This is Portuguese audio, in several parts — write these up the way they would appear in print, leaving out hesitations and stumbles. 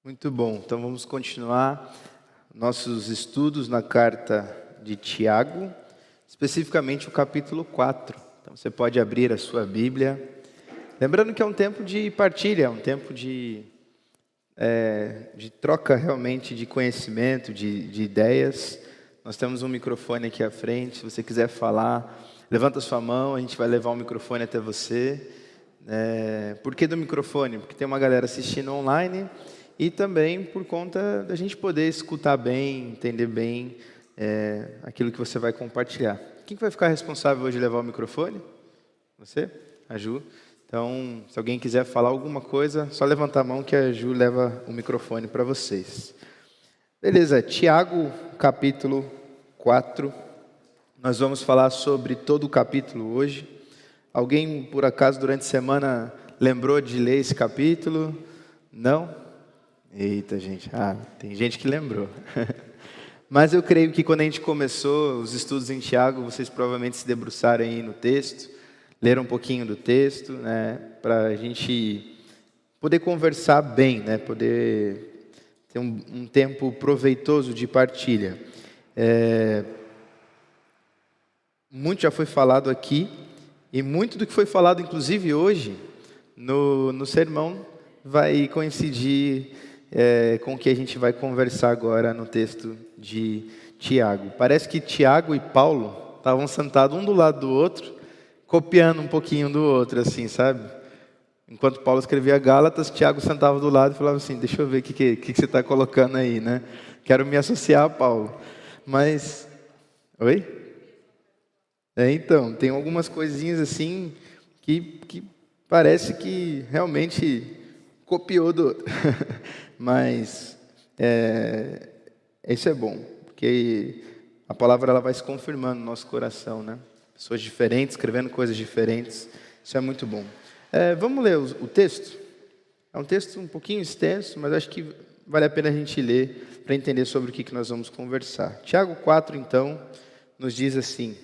Muito bom, então vamos continuar nossos estudos na carta de Tiago, especificamente o capítulo 4. Então você pode abrir a sua Bíblia, lembrando que é um tempo de partilha, é um tempo de troca realmente de conhecimento, de ideias. Nós temos um microfone aqui à frente, se você quiser falar, levanta sua mão, a gente vai levar o microfone até você. Por que do microfone? Porque tem uma galera assistindo online e também por conta da gente poder escutar bem, entender bem aquilo que você vai compartilhar. Quem que vai ficar responsável hoje de levar o microfone? Você? A Ju. Então, se alguém quiser falar alguma coisa, só levantar a mão que a Ju leva o microfone para vocês. Beleza, Tiago, capítulo 4. Nós vamos falar sobre todo o capítulo hoje. Alguém, por acaso, durante a semana, lembrou de ler esse capítulo? Não? Eita, gente. Tem gente que lembrou. Mas eu creio que quando a gente começou os estudos em Tiago, vocês provavelmente se debruçaram aí no texto, leram um pouquinho do texto, para a gente poder conversar bem, poder ter um tempo proveitoso de partilha. Muito já foi falado aqui, e muito do que foi falado, inclusive hoje, no sermão, vai coincidir com o que a gente vai conversar agora no texto de Tiago. Parece que Tiago e Paulo estavam sentados um do lado do outro, copiando um pouquinho do outro, assim, sabe? Enquanto Paulo escrevia Gálatas, Tiago sentava do lado e falava assim, deixa eu ver o que você está colocando aí, né? Quero me associar a Paulo. Mas... Oi? Então, tem algumas coisinhas assim que parece que realmente copiou do outro. Mas isso é bom, porque a palavra ela vai se confirmando no nosso coração, né? Pessoas diferentes, escrevendo coisas diferentes, isso é muito bom. Vamos ler o texto? É um texto um pouquinho extenso, mas acho que vale a pena a gente ler para entender sobre o que nós vamos conversar. Tiago 4, então, nos diz assim: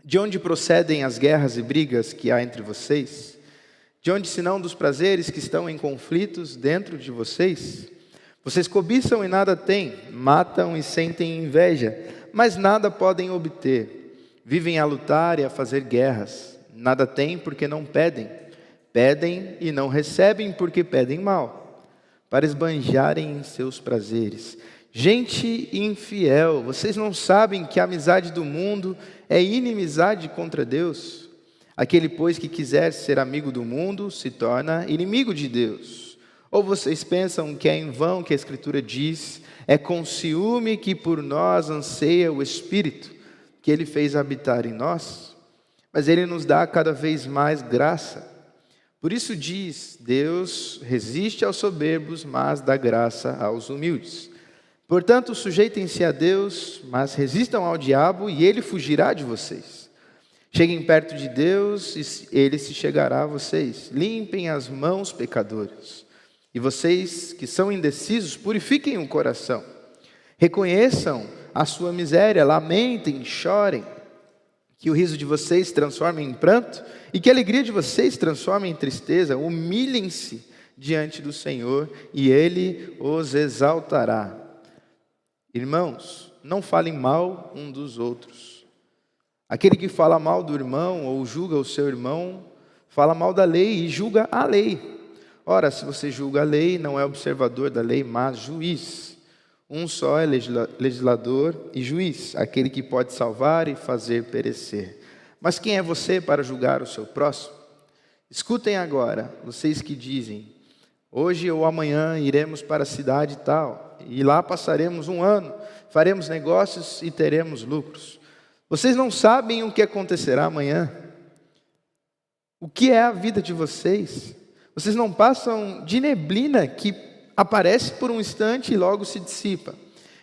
de onde procedem as guerras e brigas que há entre vocês? De onde, senão dos prazeres que estão em conflitos dentro de vocês? Vocês cobiçam e nada têm, matam e sentem inveja, mas nada podem obter. Vivem a lutar e a fazer guerras. Nada têm porque não pedem. Pedem e não recebem porque pedem mal, para esbanjarem em seus prazeres. Gente infiel, vocês não sabem que a amizade do mundo é inimizade contra Deus? Aquele, pois, que quiser ser amigo do mundo, se torna inimigo de Deus. Ou vocês pensam que é em vão que a Escritura diz, é com ciúme que por nós anseia o Espírito, que Ele fez habitar em nós? Mas Ele nos dá cada vez mais graça. Por isso diz, Deus resiste aos soberbos, mas dá graça aos humildes. Portanto, sujeitem-se a Deus, mas resistam ao diabo e ele fugirá de vocês. Cheguem perto de Deus e ele se chegará a vocês. Limpem as mãos, pecadores. E vocês que são indecisos, purifiquem o coração. Reconheçam a sua miséria, lamentem, chorem. Que o riso de vocês se transforme em pranto e que a alegria de vocês se transforme em tristeza. Humilhem-se diante do Senhor e Ele os exaltará. Irmãos, não falem mal um dos outros. Aquele que fala mal do irmão ou julga o seu irmão, fala mal da lei e julga a lei. Ora, se você julga a lei, não é observador da lei, mas juiz. Um só é legislador e juiz, aquele que pode salvar e fazer perecer. Mas quem é você para julgar o seu próximo? Escutem agora, vocês que dizem, hoje ou amanhã iremos para a cidade tal, e lá passaremos um ano, faremos negócios e teremos lucros. Vocês não sabem o que acontecerá amanhã? O que é a vida de vocês? Vocês não passam de neblina que aparece por um instante e logo se dissipa.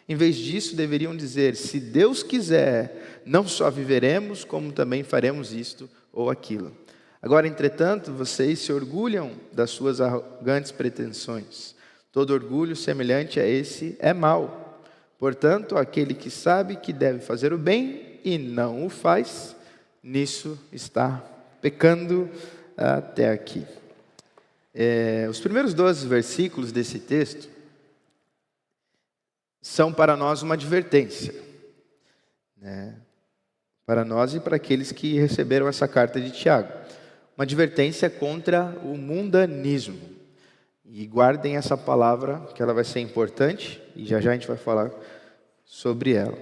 Em vez disso, deveriam dizer, se Deus quiser, não só viveremos, como também faremos isto ou aquilo. Agora, entretanto, vocês se orgulham das suas arrogantes pretensões. Todo orgulho semelhante a esse é mau. Portanto, aquele que sabe que deve fazer o bem e não o faz, nisso está pecando até aqui. Os primeiros 12 versículos desse texto são para nós uma advertência, né? Para nós e para aqueles que receberam essa carta de Tiago. Uma advertência contra o mundanismo. E guardem essa palavra, que ela vai ser importante, e já já a gente vai falar sobre ela.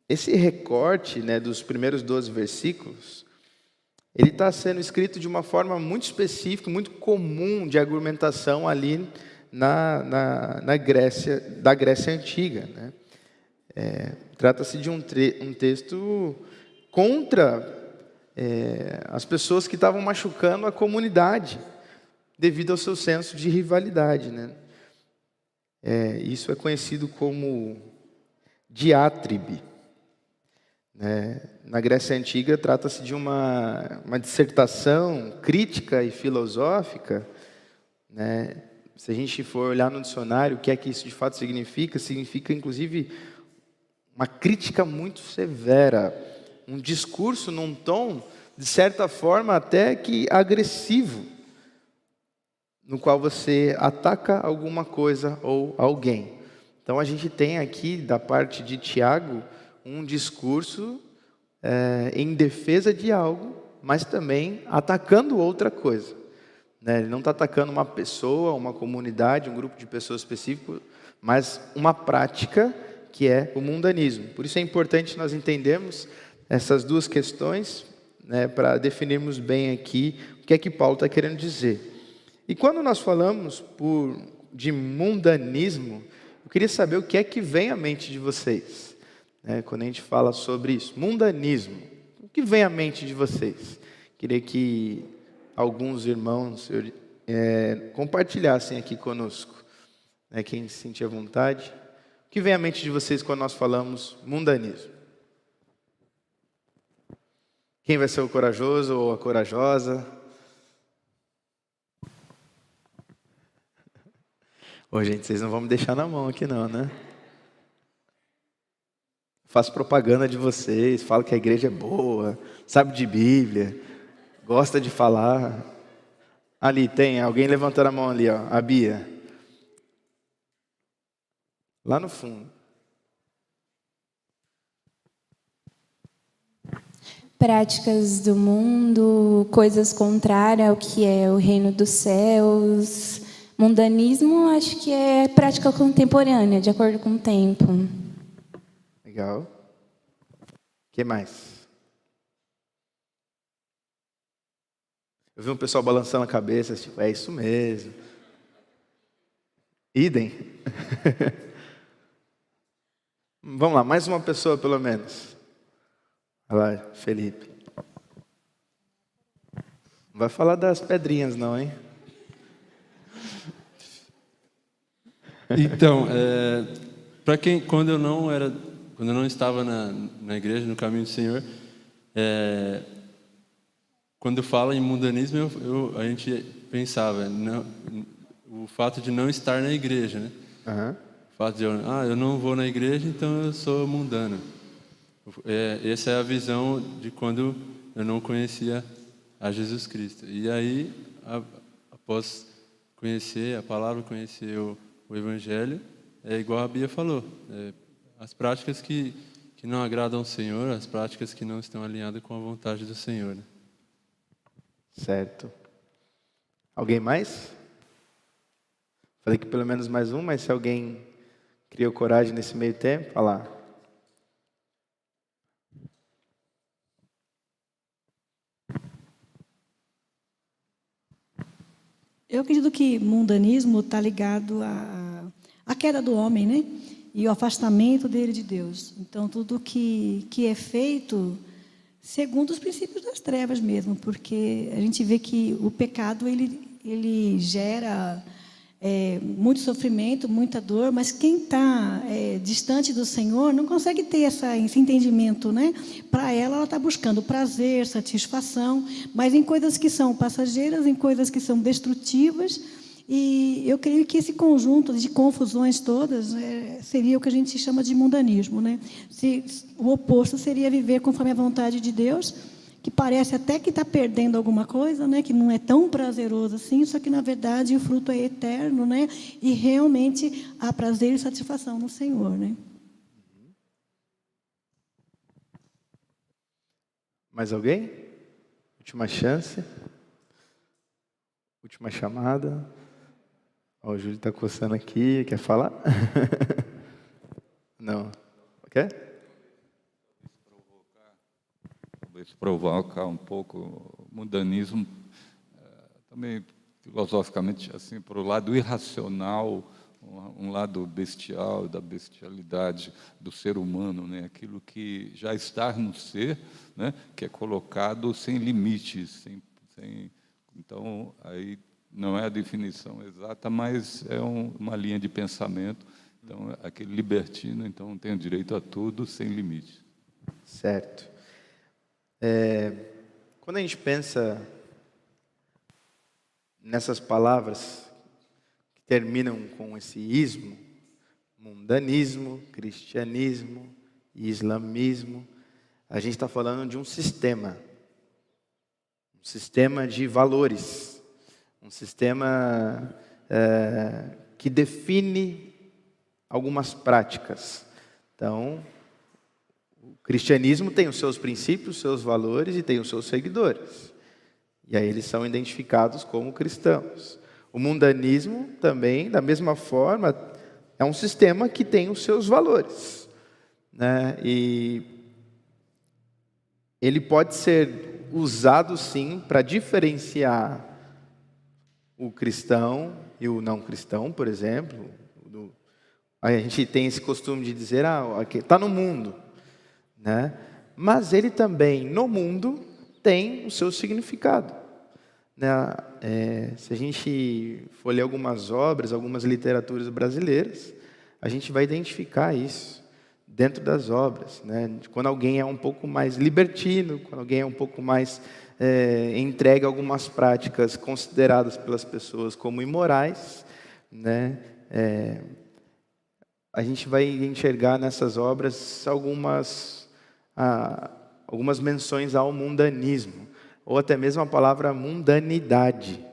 Esse recorte, né, dos primeiros 12 versículos, ele está sendo escrito de uma forma muito específica, muito comum de argumentação ali na Grécia, da Grécia Antiga, né? Trata-se de um texto contra as pessoas que estavam machucando a comunidade, devido ao seu senso de rivalidade, né? Isso é conhecido como diátribe, né? Na Grécia Antiga trata-se de uma dissertação crítica e filosófica, né? Se a gente for olhar no dicionário, o que é que isso de fato significa? Significa, inclusive, uma crítica muito severa, um discurso num tom, de certa forma, até que agressivo, no qual você ataca alguma coisa ou alguém. Então, a gente tem aqui, da parte de Tiago, um discurso em defesa de algo, mas também atacando outra coisa, né? Ele não está atacando uma pessoa, uma comunidade, um grupo de pessoas específico, mas uma prática que é o mundanismo. Por isso é importante nós entendermos essas duas questões, né, para definirmos bem aqui o que é que Paulo está querendo dizer. E quando nós falamos de mundanismo, eu queria saber o que é que vem à mente de vocês, né, quando a gente fala sobre isso. Mundanismo, o que vem à mente de vocês? Queria que alguns irmãos compartilhassem aqui conosco, né, quem se sentir à vontade. O que vem à mente de vocês quando nós falamos mundanismo? Quem vai ser o corajoso ou a corajosa? Ô, gente, vocês não vão me deixar na mão aqui não, né? Faço propaganda de vocês, falo que a igreja é boa, sabe de Bíblia, gosta de falar. Ali, tem alguém levantando a mão ali, ó, a Bia. Lá no fundo. Práticas do mundo, coisas contrárias ao que é o reino dos céus. Mundanismo, acho que é prática contemporânea, de acordo com o tempo. Legal. O que mais? Eu vi um pessoal balançando a cabeça, tipo, é isso mesmo. Idem. Vamos lá, mais uma pessoa pelo menos. Olha lá, Felipe. Não vai falar das pedrinhas não, hein? Então, para quando eu não estava na igreja, no caminho do Senhor, quando fala em mundanismo, a gente pensava o fato de não estar na igreja, né? Uhum. O fato de eu não vou na igreja, então eu sou mundano. Essa é a visão de quando eu não conhecia a Jesus Cristo. E aí, após conhecer a palavra, conhecer o Evangelho, é igual a Bia falou, as práticas que não agradam ao Senhor, as práticas que não estão alinhadas com a vontade do Senhor, né? Certo. Alguém mais? Falei que pelo menos mais um, mas se alguém criou coragem nesse meio tempo, olha lá. Eu acredito que mundanismo está ligado à queda do homem, né? E o afastamento dele de Deus. Então, tudo que é feito segundo os princípios das trevas mesmo, porque a gente vê que o pecado ele gera muito sofrimento, muita dor, mas quem está distante do Senhor não consegue ter esse entendimento, né? Para ela está buscando prazer, satisfação, mas em coisas que são passageiras, em coisas que são destrutivas. E eu creio que esse conjunto de confusões todas seria o que a gente chama de mundanismo, né? O oposto seria viver conforme a vontade de Deus, que parece até que está perdendo alguma coisa, né? Que não é tão prazeroso assim, só que, na verdade, o fruto é eterno, né? E realmente há prazer e satisfação no Senhor, né? Mais alguém? Última chance. Última chamada. Ó, o Júlio está coçando aqui. Quer falar? Não. Quer? Talvez provocar um pouco o mundanismo, também filosoficamente, assim, para o lado irracional, um lado bestial, da bestialidade do ser humano, né? Aquilo que já está no ser, né? Que é colocado sem limites, então, aí não é a definição exata, mas é uma linha de pensamento. Então, aquele libertino, então, tem o direito a tudo sem limite. Certo. Quando a gente pensa nessas palavras que terminam com esse ismo, mundanismo, cristianismo e islamismo, a gente está falando de um sistema de valores, um sistema que define algumas práticas. Então, o cristianismo tem os seus princípios, os seus valores e tem os seus seguidores. E aí eles são identificados como cristãos. O mundanismo também, da mesma forma, é um sistema que tem os seus valores, né? E ele pode ser usado, sim, para diferenciar o cristão e o não cristão, por exemplo. A gente tem esse costume de dizer, está no mundo, né? Mas ele também, no mundo, tem o seu significado, né? Se a gente for ler algumas obras, algumas literaturas brasileiras, a gente vai identificar isso dentro das obras, né? Quando alguém é um pouco mais libertino, quando alguém é um pouco mais entregue a algumas práticas consideradas pelas pessoas como imorais, né? A gente vai enxergar nessas obras algumas menções ao mundanismo, ou até mesmo a palavra mundanidade,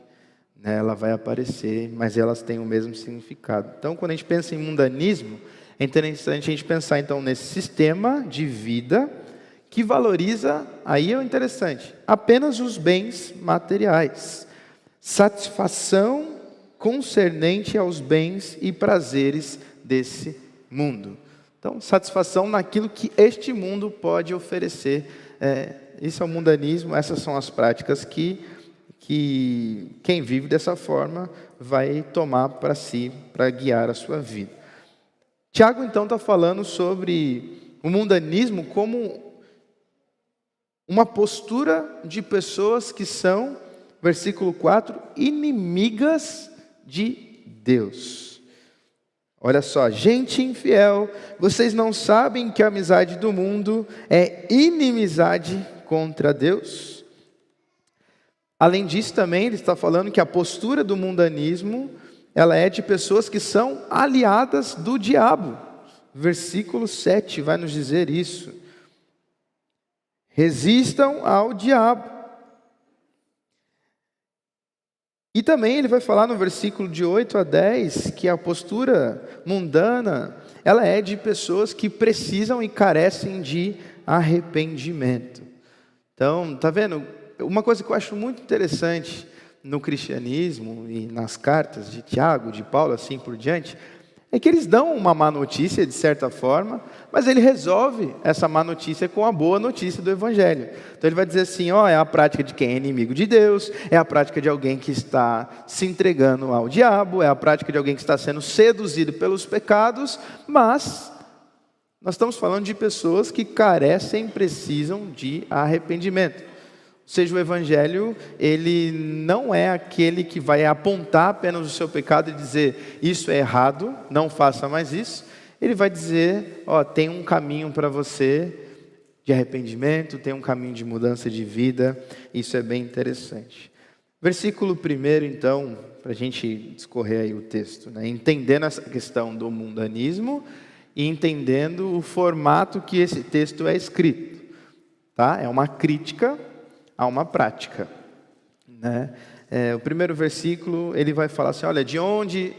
né? Ela vai aparecer, mas elas têm o mesmo significado. Então, quando a gente pensa em mundanismo, é interessante a gente pensar então nesse sistema de vida que valoriza, aí é interessante, apenas os bens materiais, satisfação concernente aos bens e prazeres desse mundo. Então, satisfação naquilo que este mundo pode oferecer. Isso é o mundanismo, essas são as práticas que quem vive dessa forma vai tomar para si, para guiar a sua vida. Tiago, então, está falando sobre o mundanismo como uma postura de pessoas que são, versículo 4, inimigas de Deus. Olha só, gente infiel, vocês não sabem que a amizade do mundo é inimizade contra Deus? Além disso também, ele está falando que a postura do mundanismo, ela é de pessoas que são aliadas do diabo. Versículo 7 vai nos dizer isso. Resistam ao diabo. E também ele vai falar no versículo de 8 a 10 que a postura mundana, ela é de pessoas que precisam e carecem de arrependimento. Então, tá vendo? Uma coisa que eu acho muito interessante no cristianismo e nas cartas de Tiago, de Paulo, assim por diante, é que eles dão uma má notícia, de certa forma, mas ele resolve essa má notícia com a boa notícia do Evangelho. Então ele vai dizer assim, é a prática de quem é inimigo de Deus, é a prática de alguém que está se entregando ao diabo, é a prática de alguém que está sendo seduzido pelos pecados, mas nós estamos falando de pessoas que carecem, precisam de arrependimento. Ou seja, o Evangelho, ele não é aquele que vai apontar apenas o seu pecado e dizer, isso é errado, não faça mais isso. Ele vai dizer, tem um caminho para você de arrependimento, tem um caminho de mudança de vida, isso é bem interessante. Versículo 1, então, para a gente discorrer aí o texto, né? Entendendo essa questão do mundanismo e entendendo o formato que esse texto é escrito. Tá? É uma crítica a uma prática, né? O primeiro versículo, ele vai falar assim, olha, de onde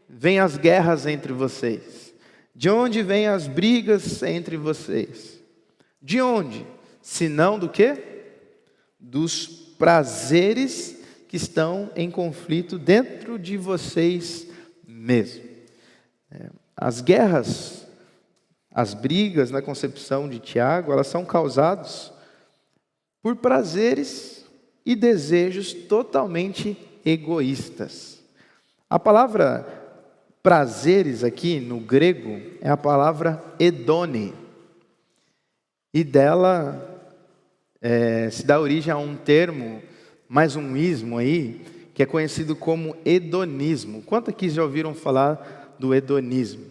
vêm as guerras entre vocês? De onde vêm as brigas entre vocês? De onde? Senão do quê? Dos prazeres que estão em conflito dentro de vocês mesmos. As guerras, as brigas na concepção de Tiago, elas são causadas por prazeres e desejos totalmente egoístas. A palavra prazeres aqui no grego é a palavra hedone. E dela se dá origem a um termo, mais um ismo aí, que é conhecido como hedonismo. Quantos aqui já ouviram falar do hedonismo?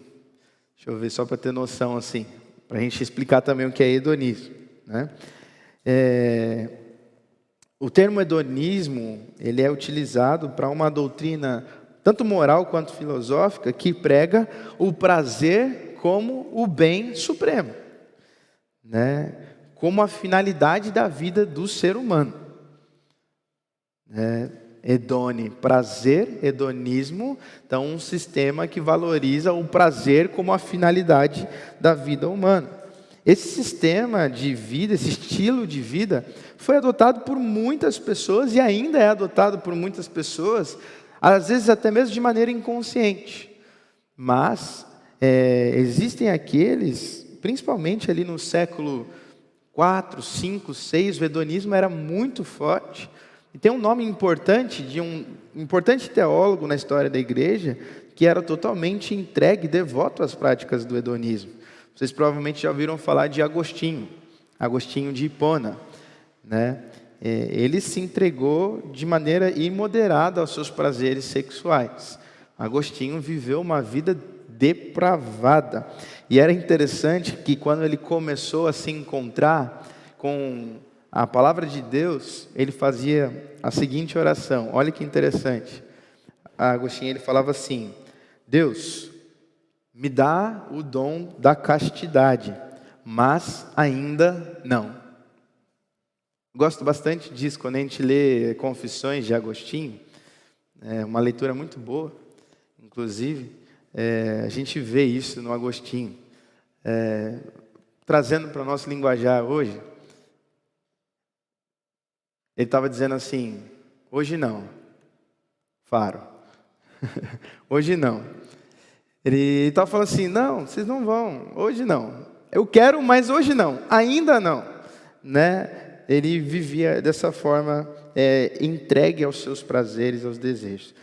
Deixa eu ver, só para ter noção assim, para a gente explicar também o que é hedonismo, né? O termo hedonismo, ele é utilizado para uma doutrina tanto moral quanto filosófica, que prega o prazer como o bem supremo, né? Como a finalidade da vida do ser humano. Hedone, prazer, hedonismo, então um sistema que valoriza o prazer como a finalidade da vida humana. Esse sistema de vida, esse estilo de vida, foi adotado por muitas pessoas e ainda é adotado por muitas pessoas, às vezes até mesmo de maneira inconsciente. Mas existem aqueles, principalmente ali no século 4, 5, 6, o hedonismo era muito forte. E tem um nome importante de um importante teólogo na história da igreja, que era totalmente entregue, devoto às práticas do hedonismo. Vocês provavelmente já ouviram falar de Agostinho de Hipona, né? Ele se entregou de maneira imoderada aos seus prazeres sexuais. Agostinho viveu uma vida depravada. E era interessante que quando ele começou a se encontrar com a palavra de Deus, ele fazia a seguinte oração. Olha que interessante. Agostinho, ele falava assim: Deus, me dá o dom da castidade, mas ainda não. Gosto bastante disso quando a gente lê Confissões de Agostinho. É uma leitura muito boa, inclusive. A gente vê isso no Agostinho. Trazendo para o nosso linguajar hoje, ele estava dizendo assim: hoje não, Faro. Hoje não. Ele estava falando assim: não, vocês não vão, hoje não. Eu quero, mas hoje não, ainda não, né? Ele vivia dessa forma, entregue aos seus prazeres, aos desejos.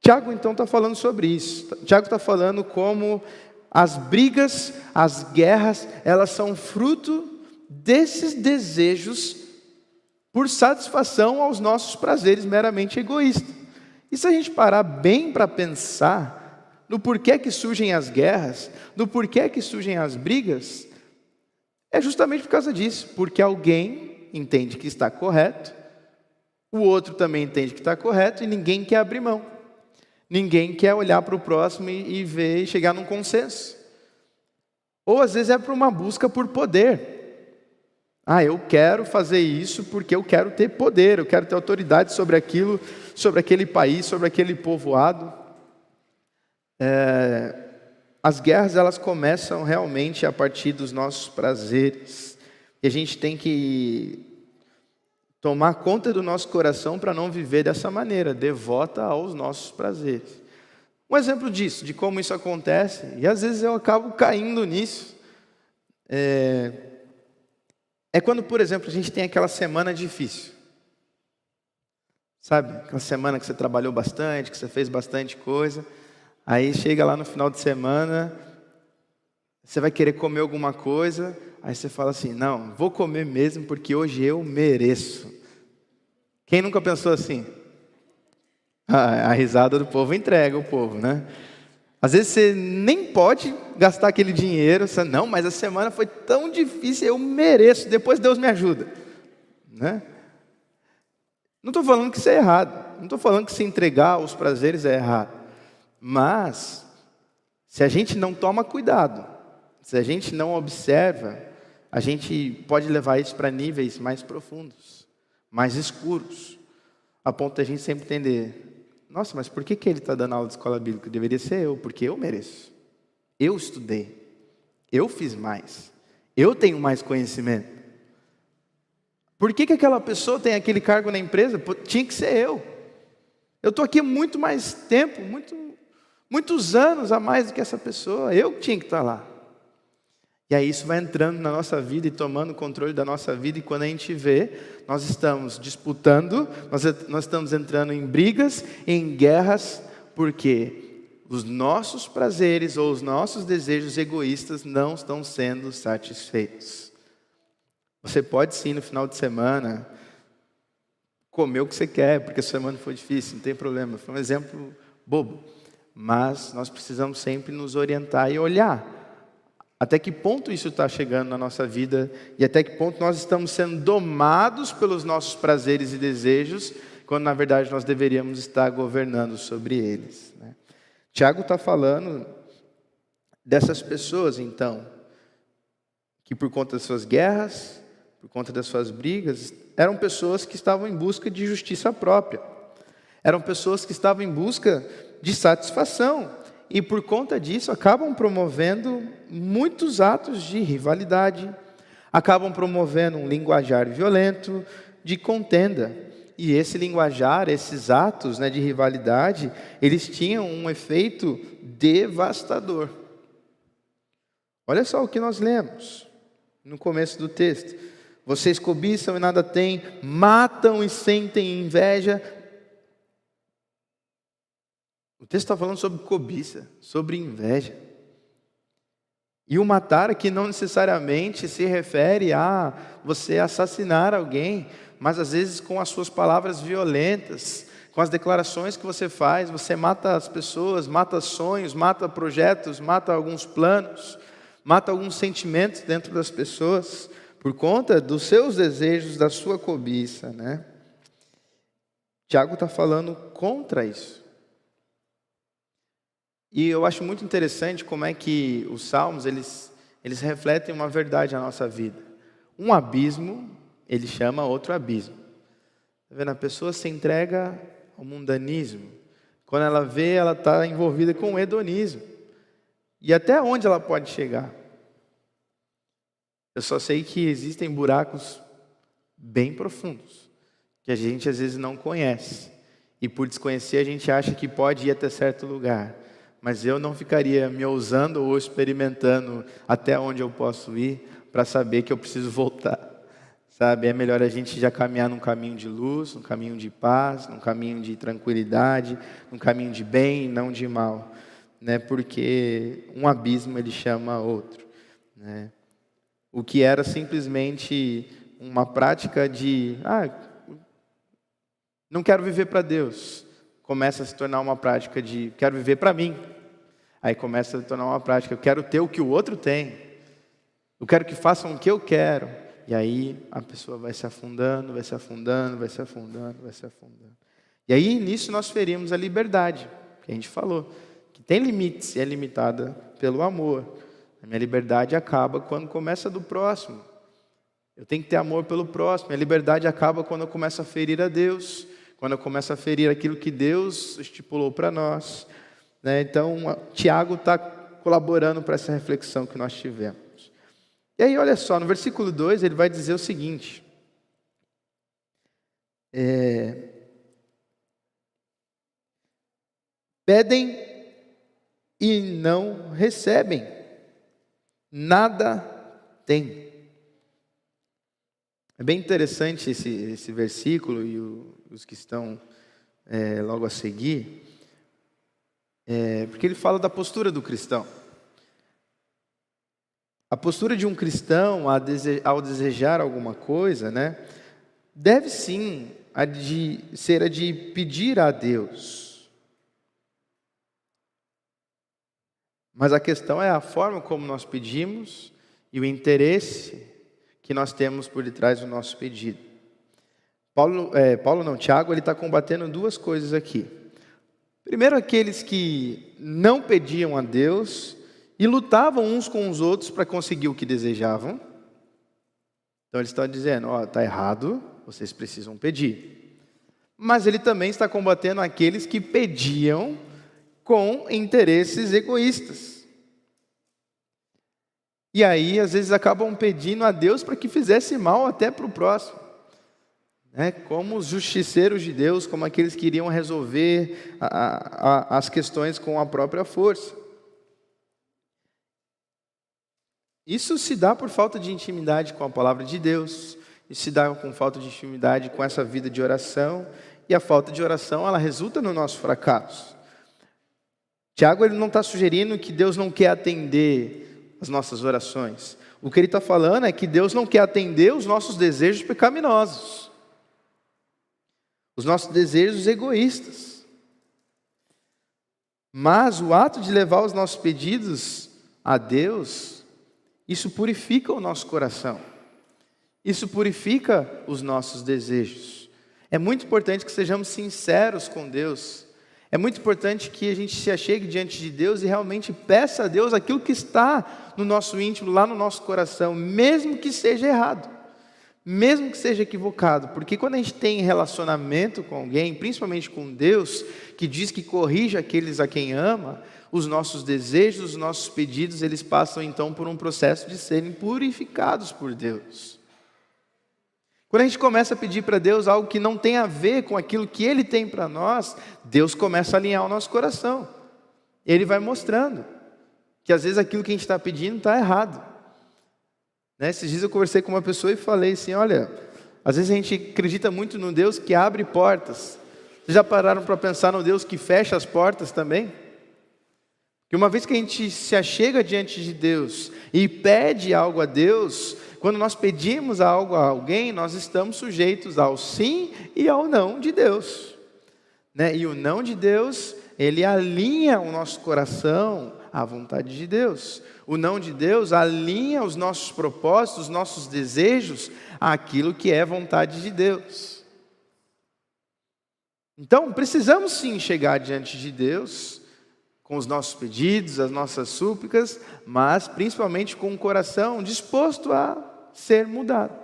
Tiago, então, está falando sobre isso. Tiago está falando como as brigas, as guerras, elas são fruto desses desejos por satisfação aos nossos prazeres meramente egoístas. E se a gente parar bem para pensar no porquê que surgem as guerras, no porquê que surgem as brigas, é justamente por causa disso, porque alguém entende que está correto, o outro também entende que está correto e ninguém quer abrir mão. Ninguém quer olhar para o próximo e ver e chegar num consenso. Ou às vezes é para uma busca por poder. Eu quero fazer isso porque eu quero ter poder, eu quero ter autoridade sobre aquilo, sobre aquele país, sobre aquele povoado. As guerras, elas começam realmente a partir dos nossos prazeres. E a gente tem que tomar conta do nosso coração para não viver dessa maneira, devota aos nossos prazeres. Um exemplo disso, de como isso acontece, e às vezes eu acabo caindo nisso, quando, por exemplo, a gente tem aquela semana difícil. Sabe? Aquela semana que você trabalhou bastante, que você fez bastante coisa, aí chega lá no final de semana, você vai querer comer alguma coisa, aí você fala assim: não, vou comer mesmo porque hoje eu mereço. Quem nunca pensou assim? A risada do povo entrega o povo, né? Às vezes você nem pode gastar aquele dinheiro, você, não, mas a semana foi tão difícil, eu mereço, depois Deus me ajuda, né? Não estou falando que isso é errado, não estou falando que se entregar aos prazeres é errado, mas se a gente não toma cuidado, se a gente não observa, a gente pode levar isso para níveis mais profundos, mais escuros, a ponto de a gente sempre entender, nossa, mas por que ele está dando aula de escola bíblica? Deveria ser eu, porque eu mereço. Eu estudei, eu fiz mais, eu tenho mais conhecimento. Por que aquela pessoa tem aquele cargo na empresa? Tinha que ser eu. Eu estou aqui muito mais tempo, muitos anos a mais do que essa pessoa. Eu tinha que estar lá. E aí isso vai entrando na nossa vida e tomando o controle da nossa vida. E quando a gente vê, nós estamos disputando, nós estamos entrando em brigas, em guerras, porque os nossos prazeres ou os nossos desejos egoístas não estão sendo satisfeitos. Você pode sim, no final de semana, comer o que você quer, porque a semana foi difícil, não tem problema. Foi um exemplo bobo. Mas nós precisamos sempre nos orientar e olhar até que ponto isso está chegando na nossa vida e até que ponto nós estamos sendo domados pelos nossos prazeres e desejos, quando na verdade nós deveríamos estar governando sobre eles, né? Tiago está falando dessas pessoas, então, que por conta das suas guerras, por conta das suas brigas, eram pessoas que estavam em busca de justiça própria. Eram pessoas que estavam em busca de satisfação. E por conta disso, acabam promovendo muitos atos de rivalidade. Acabam promovendo um linguajar violento, de contenda. E esse linguajar, esses atos, né, de rivalidade, eles tinham um efeito devastador. Olha só o que nós lemos no começo do texto. Vocês cobiçam e nada têm, matam e sentem inveja. O texto está falando sobre cobiça, sobre inveja. E o matar aqui não necessariamente se refere a você assassinar alguém, mas às vezes com as suas palavras violentas, com as declarações que você faz, você mata as pessoas, mata sonhos, mata projetos, mata alguns planos, mata alguns sentimentos dentro das pessoas, por conta dos seus desejos, da sua cobiça, né? Tiago está falando contra isso. E eu acho muito interessante como é que os salmos, eles refletem uma verdade na nossa vida. Um abismo, ele chama outro abismo. Tá vendo? A pessoa se entrega ao mundanismo. Quando ela vê, ela está envolvida com o hedonismo. E até onde ela pode chegar? Eu só sei que existem buracos bem profundos, que a gente às vezes não conhece. E por desconhecer, a gente acha que pode ir até certo lugar. Mas eu não ficaria me ousando ou experimentando até onde eu posso ir para saber que eu preciso voltar. Sabe? É melhor a gente já caminhar num caminho de luz, num caminho de paz, num caminho de tranquilidade, num caminho de bem e não de mal, né? Porque um abismo ele chama outro, né? O que era simplesmente uma prática de não quero viver para Deus, começa a se tornar uma prática de quero viver para mim. Aí começa a se tornar uma prática, eu quero ter o que o outro tem, eu quero que façam o que eu quero. E aí a pessoa vai se afundando, vai se afundando, vai se afundando, vai se afundando. E aí nisso nós ferimos a liberdade, que a gente falou, que tem limites e é limitada pelo amor. A minha liberdade acaba quando começa do próximo. Eu tenho que ter amor pelo próximo. Minha liberdade acaba quando eu começo a ferir a Deus, quando eu começo a ferir aquilo que Deus estipulou para nós, né? Então, Tiago está colaborando para essa reflexão que nós tivemos. E aí, olha só, no versículo 2, ele vai dizer o seguinte: pedem e não recebem, nada têm. É bem interessante esse versículo e os que estão logo a seguir, porque ele fala da postura do cristão. A postura de um cristão ao desejar alguma coisa, né, deve sim ser a de pedir a Deus. Mas a questão é a forma como nós pedimos e o interesse que nós temos por detrás do nosso pedido. Tiago, ele está combatendo duas coisas aqui. Primeiro, aqueles que não pediam a Deus e lutavam uns com os outros para conseguir o que desejavam. Então eles estão dizendo, está errado, vocês precisam pedir. Mas ele também está combatendo aqueles que pediam com interesses egoístas. E aí, às vezes, acabam pedindo a Deus para que fizesse mal até para o próximo. Como os justiceiros de Deus, como aqueles que iriam resolver as questões com a própria força. Isso se dá por falta de intimidade com a palavra de Deus, isso se dá com falta de intimidade com essa vida de oração, e a falta de oração, ela resulta no nosso fracasso. Tiago, ele não está sugerindo que Deus não quer atender as nossas orações. O que ele está falando é que Deus não quer atender os nossos desejos pecaminosos, os nossos desejos egoístas. Mas o ato de levar os nossos pedidos a Deus, isso purifica o nosso coração. Isso purifica os nossos desejos. É muito importante que sejamos sinceros com Deus. É muito importante que a gente se achegue diante de Deus e realmente peça a Deus aquilo que está no nosso íntimo, lá no nosso coração, mesmo que seja errado, mesmo que seja equivocado. Porque quando a gente tem relacionamento com alguém, principalmente com Deus, que diz que corrige aqueles a quem ama, os nossos desejos, os nossos pedidos, eles passam então por um processo de serem purificados por Deus. Quando a gente começa a pedir para Deus algo que não tem a ver com aquilo que Ele tem para nós, Deus começa a alinhar o nosso coração. Ele vai mostrando que às vezes aquilo que a gente está pedindo está errado. Esses dias eu conversei com uma pessoa e falei assim, olha, às vezes a gente acredita muito no Deus que abre portas. Vocês já pararam para pensar no Deus que fecha as portas também? Que uma vez que a gente se achega diante de Deus e pede algo a Deus, quando nós pedimos algo a alguém, nós estamos sujeitos ao sim e ao não de Deus. E o não de Deus, ele alinha o nosso coração à vontade de Deus. O não de Deus alinha os nossos propósitos, os nossos desejos àquilo que é vontade de Deus. Então, precisamos sim chegar diante de Deus com os nossos pedidos, as nossas súplicas, mas principalmente com um coração disposto a ser mudado.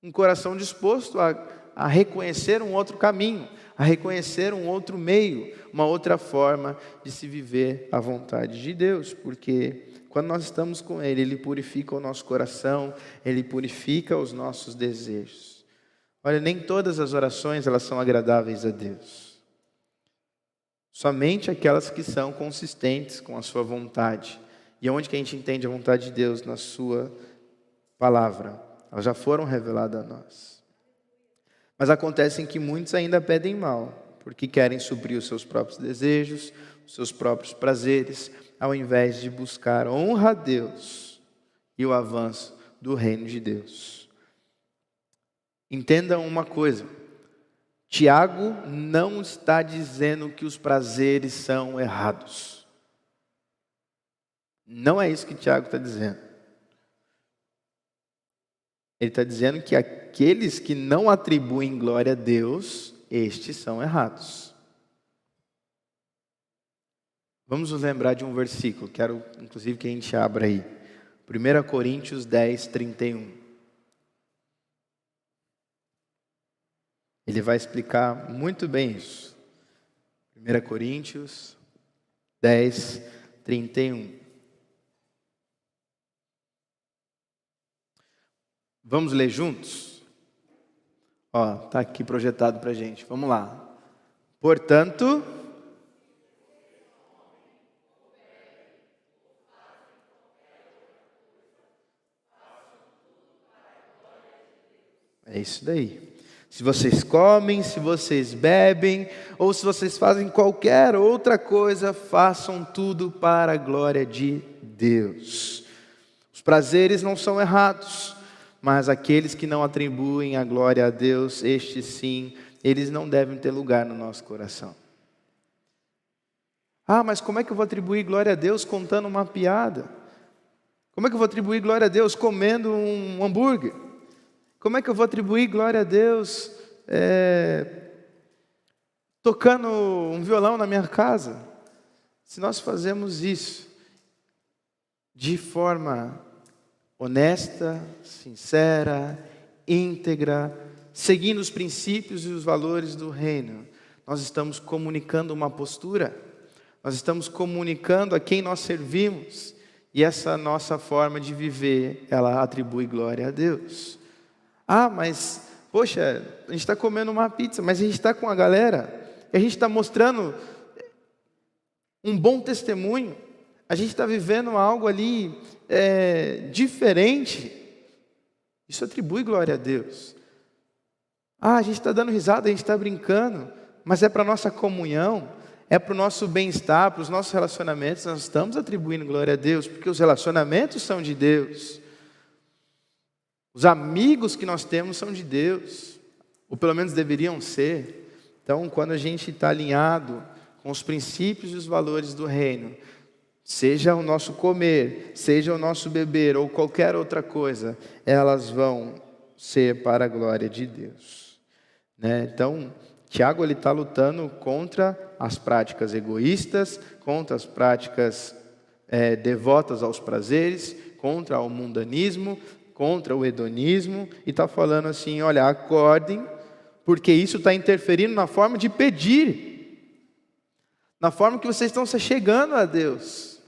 Um coração disposto a reconhecer um outro caminho, a reconhecer um outro meio, uma outra forma de se viver a vontade de Deus, porque quando nós estamos com Ele, Ele purifica o nosso coração, Ele purifica os nossos desejos. Olha, nem todas as orações elas são agradáveis a Deus. Somente aquelas que são consistentes com a sua vontade. E onde que a gente entende a vontade de Deus? Na sua palavra. Elas já foram reveladas a nós. Mas acontece que muitos ainda pedem mal, porque querem suprir os seus próprios desejos, os seus próprios prazeres, ao invés de buscar honra a Deus e o avanço do reino de Deus. Entendam uma coisa. Tiago não está dizendo que os prazeres são errados. Não é isso que Tiago está dizendo. Ele está dizendo que aqueles que não atribuem glória a Deus, estes são errados. Vamos nos lembrar de um versículo, quero inclusive que a gente abra aí. 1 Coríntios 10, 31. Ele vai explicar muito bem isso. 1 Coríntios 10, 31. Vamos ler juntos? Está aqui projetado para a gente. Vamos lá. Portanto, é isso daí. Se vocês comem, se vocês bebem, ou se vocês fazem qualquer outra coisa, façam tudo para a glória de Deus. Os prazeres não são errados, mas aqueles que não atribuem a glória a Deus, estes sim, eles não devem ter lugar no nosso coração. Mas como é que eu vou atribuir glória a Deus contando uma piada? Como é que eu vou atribuir glória a Deus comendo um hambúrguer? Como é que eu vou atribuir glória a Deus tocando um violão na minha casa? Se nós fazemos isso de forma honesta, sincera íntegra, seguindo os princípios e os valores do reino, nós estamos comunicando uma postura, nós estamos comunicando a quem nós servimos, e essa nossa forma de viver, ela atribui glória a Deus. Ah, mas, poxa, a gente está comendo uma pizza, mas a gente está com a galera, e a gente está mostrando um bom testemunho, a gente está vivendo algo ali diferente, isso atribui glória a Deus. Ah, a gente está dando risada, a gente está brincando, mas é para a nossa comunhão, é para o nosso bem-estar, para os nossos relacionamentos, nós estamos atribuindo glória a Deus, porque os relacionamentos são de Deus. Os amigos que nós temos são de Deus, ou pelo menos deveriam ser. Então, quando a gente está alinhado com os princípios e os valores do reino, seja o nosso comer, seja o nosso beber, ou qualquer outra coisa, elas vão ser para a glória de Deus. Então, Tiago está lutando contra as práticas egoístas, contra as práticas devotas aos prazeres, contra o mundanismo, contra o hedonismo, e está falando assim, olha, acordem, porque isso está interferindo na forma de pedir, na forma que vocês estão se chegando a Deus.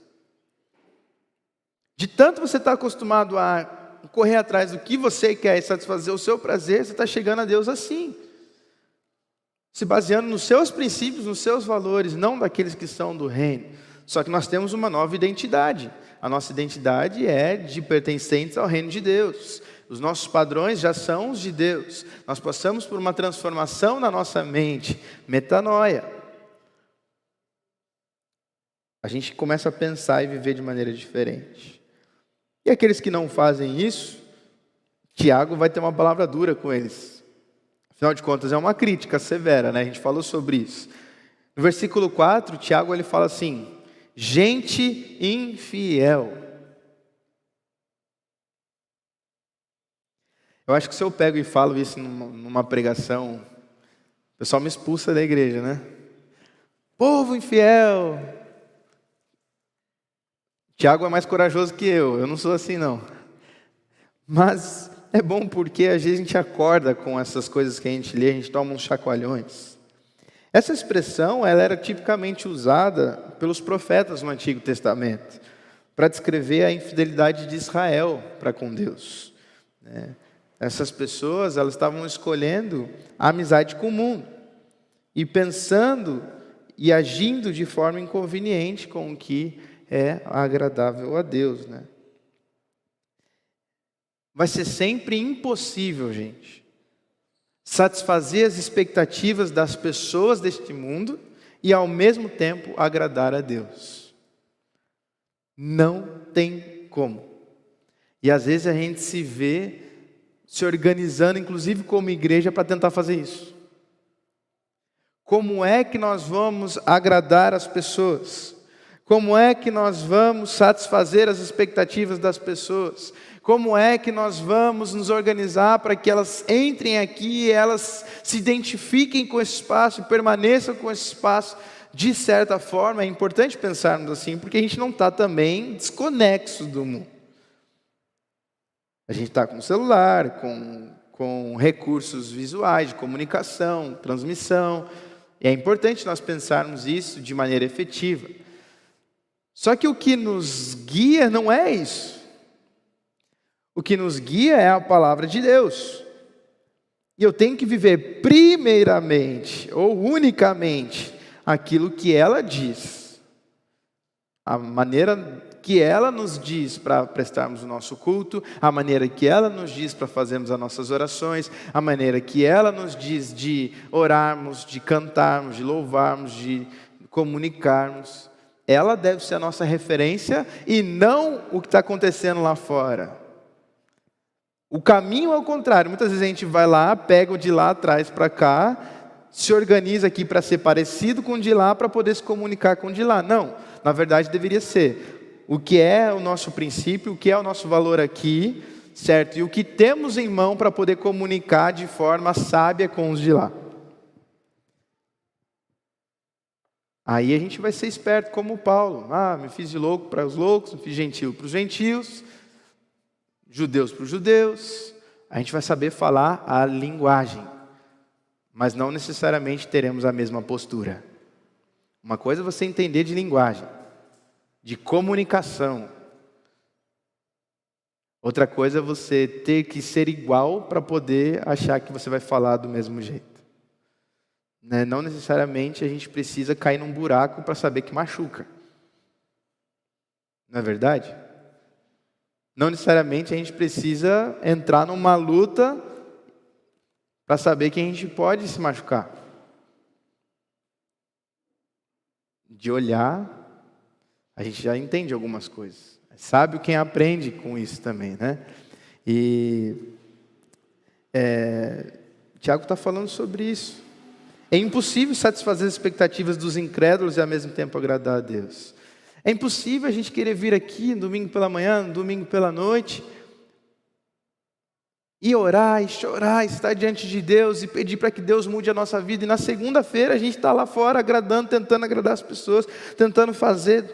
De tanto você está acostumado a correr atrás do que você quer e satisfazer o seu prazer, você está chegando a Deus assim, se baseando nos seus princípios, nos seus valores, não daqueles que são do reino. Só que nós temos uma nova identidade. A nossa identidade é de pertencentes ao reino de Deus. Os nossos padrões já são os de Deus. Nós passamos por uma transformação na nossa mente, metanoia. A gente começa a pensar e viver de maneira diferente. E aqueles que não fazem isso, Tiago vai ter uma palavra dura com eles. Afinal de contas, é uma crítica severa, né? A gente falou sobre isso. No versículo 4, Tiago ele fala assim, gente infiel. Eu acho que se eu pego e falo isso numa pregação, o pessoal me expulsa da igreja, né? Povo infiel. Tiago é mais corajoso que eu não sou assim não. Mas é bom porque às vezes a gente acorda com essas coisas que a gente lê, a gente toma uns chacoalhões. Essa expressão ela era tipicamente usada pelos profetas no Antigo Testamento para descrever a infidelidade de Israel para com Deus. Essas pessoas elas estavam escolhendo a amizade com o mundo e pensando e agindo de forma inconveniente com o que é agradável a Deus, Vai ser sempre impossível, gente, satisfazer as expectativas das pessoas deste mundo e ao mesmo tempo agradar a Deus. Não tem como. E às vezes a gente se vê se organizando, inclusive como igreja, para tentar fazer isso. Como é que nós vamos agradar as pessoas? Como é que nós vamos satisfazer as expectativas das pessoas? Como é que nós vamos nos organizar para que elas entrem aqui e elas se identifiquem com esse espaço e permaneçam com esse espaço? De certa forma, é importante pensarmos assim, porque a gente não está também desconexo do mundo. A gente está com celular, com recursos visuais, de comunicação, transmissão. E é importante nós pensarmos isso de maneira efetiva. Só que o que nos guia não é isso. O que nos guia é a palavra de Deus. E eu tenho que viver primeiramente ou unicamente aquilo que ela diz. A maneira que ela nos diz para prestarmos o nosso culto, a maneira que ela nos diz para fazermos as nossas orações, a maneira que ela nos diz de orarmos, de cantarmos, de louvarmos, de comunicarmos. Ela deve ser a nossa referência e não o que está acontecendo lá fora. O caminho é o contrário. Muitas vezes a gente vai lá, pega o de lá, traz para cá, se organiza aqui para ser parecido com o de lá, para poder se comunicar com o de lá. Não, na verdade deveria ser o que é o nosso princípio, o que é o nosso valor aqui, certo? E o que temos em mão para poder comunicar de forma sábia com os de lá. Aí a gente vai ser esperto como Paulo. Me fiz de louco para os loucos, me fiz gentil para os gentios, judeus para os judeus, A gente vai saber falar a linguagem, mas não necessariamente teremos a mesma postura. Uma coisa é você entender de linguagem, de comunicação. Outra coisa é você ter que ser igual para poder achar que você vai falar do mesmo jeito. Não necessariamente a gente precisa cair num buraco para saber que machuca. Não é verdade? Não necessariamente a gente precisa entrar numa luta para saber que a gente pode se machucar. De olhar, a gente já entende algumas coisas. Sabe quem aprende com isso também, né? E Tiago está falando sobre isso. É impossível satisfazer as expectativas dos incrédulos e ao mesmo tempo agradar a Deus. É impossível a gente querer vir aqui no domingo pela manhã, no domingo pela noite, e orar, e chorar, e estar diante de Deus, e pedir para que Deus mude a nossa vida, e na segunda-feira a gente está lá fora agradando, tentando agradar as pessoas, tentando fazer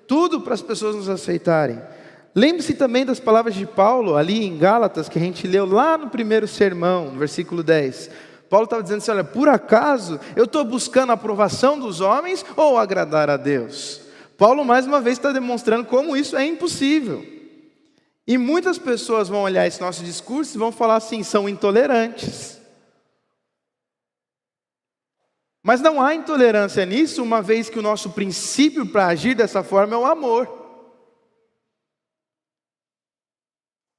tudo para as pessoas nos aceitarem. Lembre-se também das palavras de Paulo, ali em Gálatas, que a gente leu lá no primeiro sermão, no versículo 10. Paulo estava dizendo assim, olha, por acaso eu estou buscando a aprovação dos homens ou agradar a Deus? Paulo mais uma vez está demonstrando como isso é impossível. E muitas pessoas vão olhar esse nosso discurso e vão falar assim, são intolerantes. Mas não há intolerância nisso, uma vez que o nosso princípio para agir dessa forma é o amor.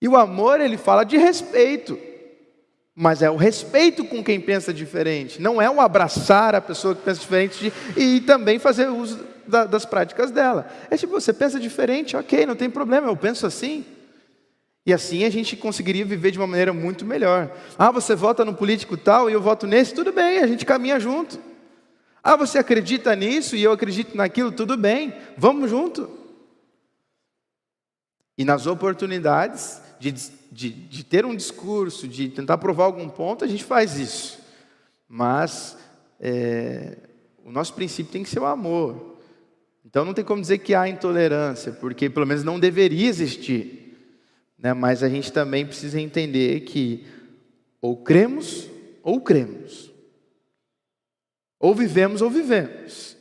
E o amor, ele fala de respeito. Mas é o respeito com quem pensa diferente. Não é o abraçar a pessoa que pensa diferente e também fazer uso das práticas dela. É tipo, você pensa diferente, ok, não tem problema, eu penso assim. E assim a gente conseguiria viver de uma maneira muito melhor. Ah, você vota no político tal e eu voto nesse, tudo bem, a gente caminha junto. Ah, você acredita nisso e eu acredito naquilo, tudo bem, vamos junto. E nas oportunidades de ter um discurso, de tentar provar algum ponto, a gente faz isso. Mas o nosso princípio tem que ser o amor. Então não tem como dizer que há intolerância, porque pelo menos não deveria existir. Mas a gente também precisa entender que ou cremos, ou cremos. Ou vivemos, ou vivemos.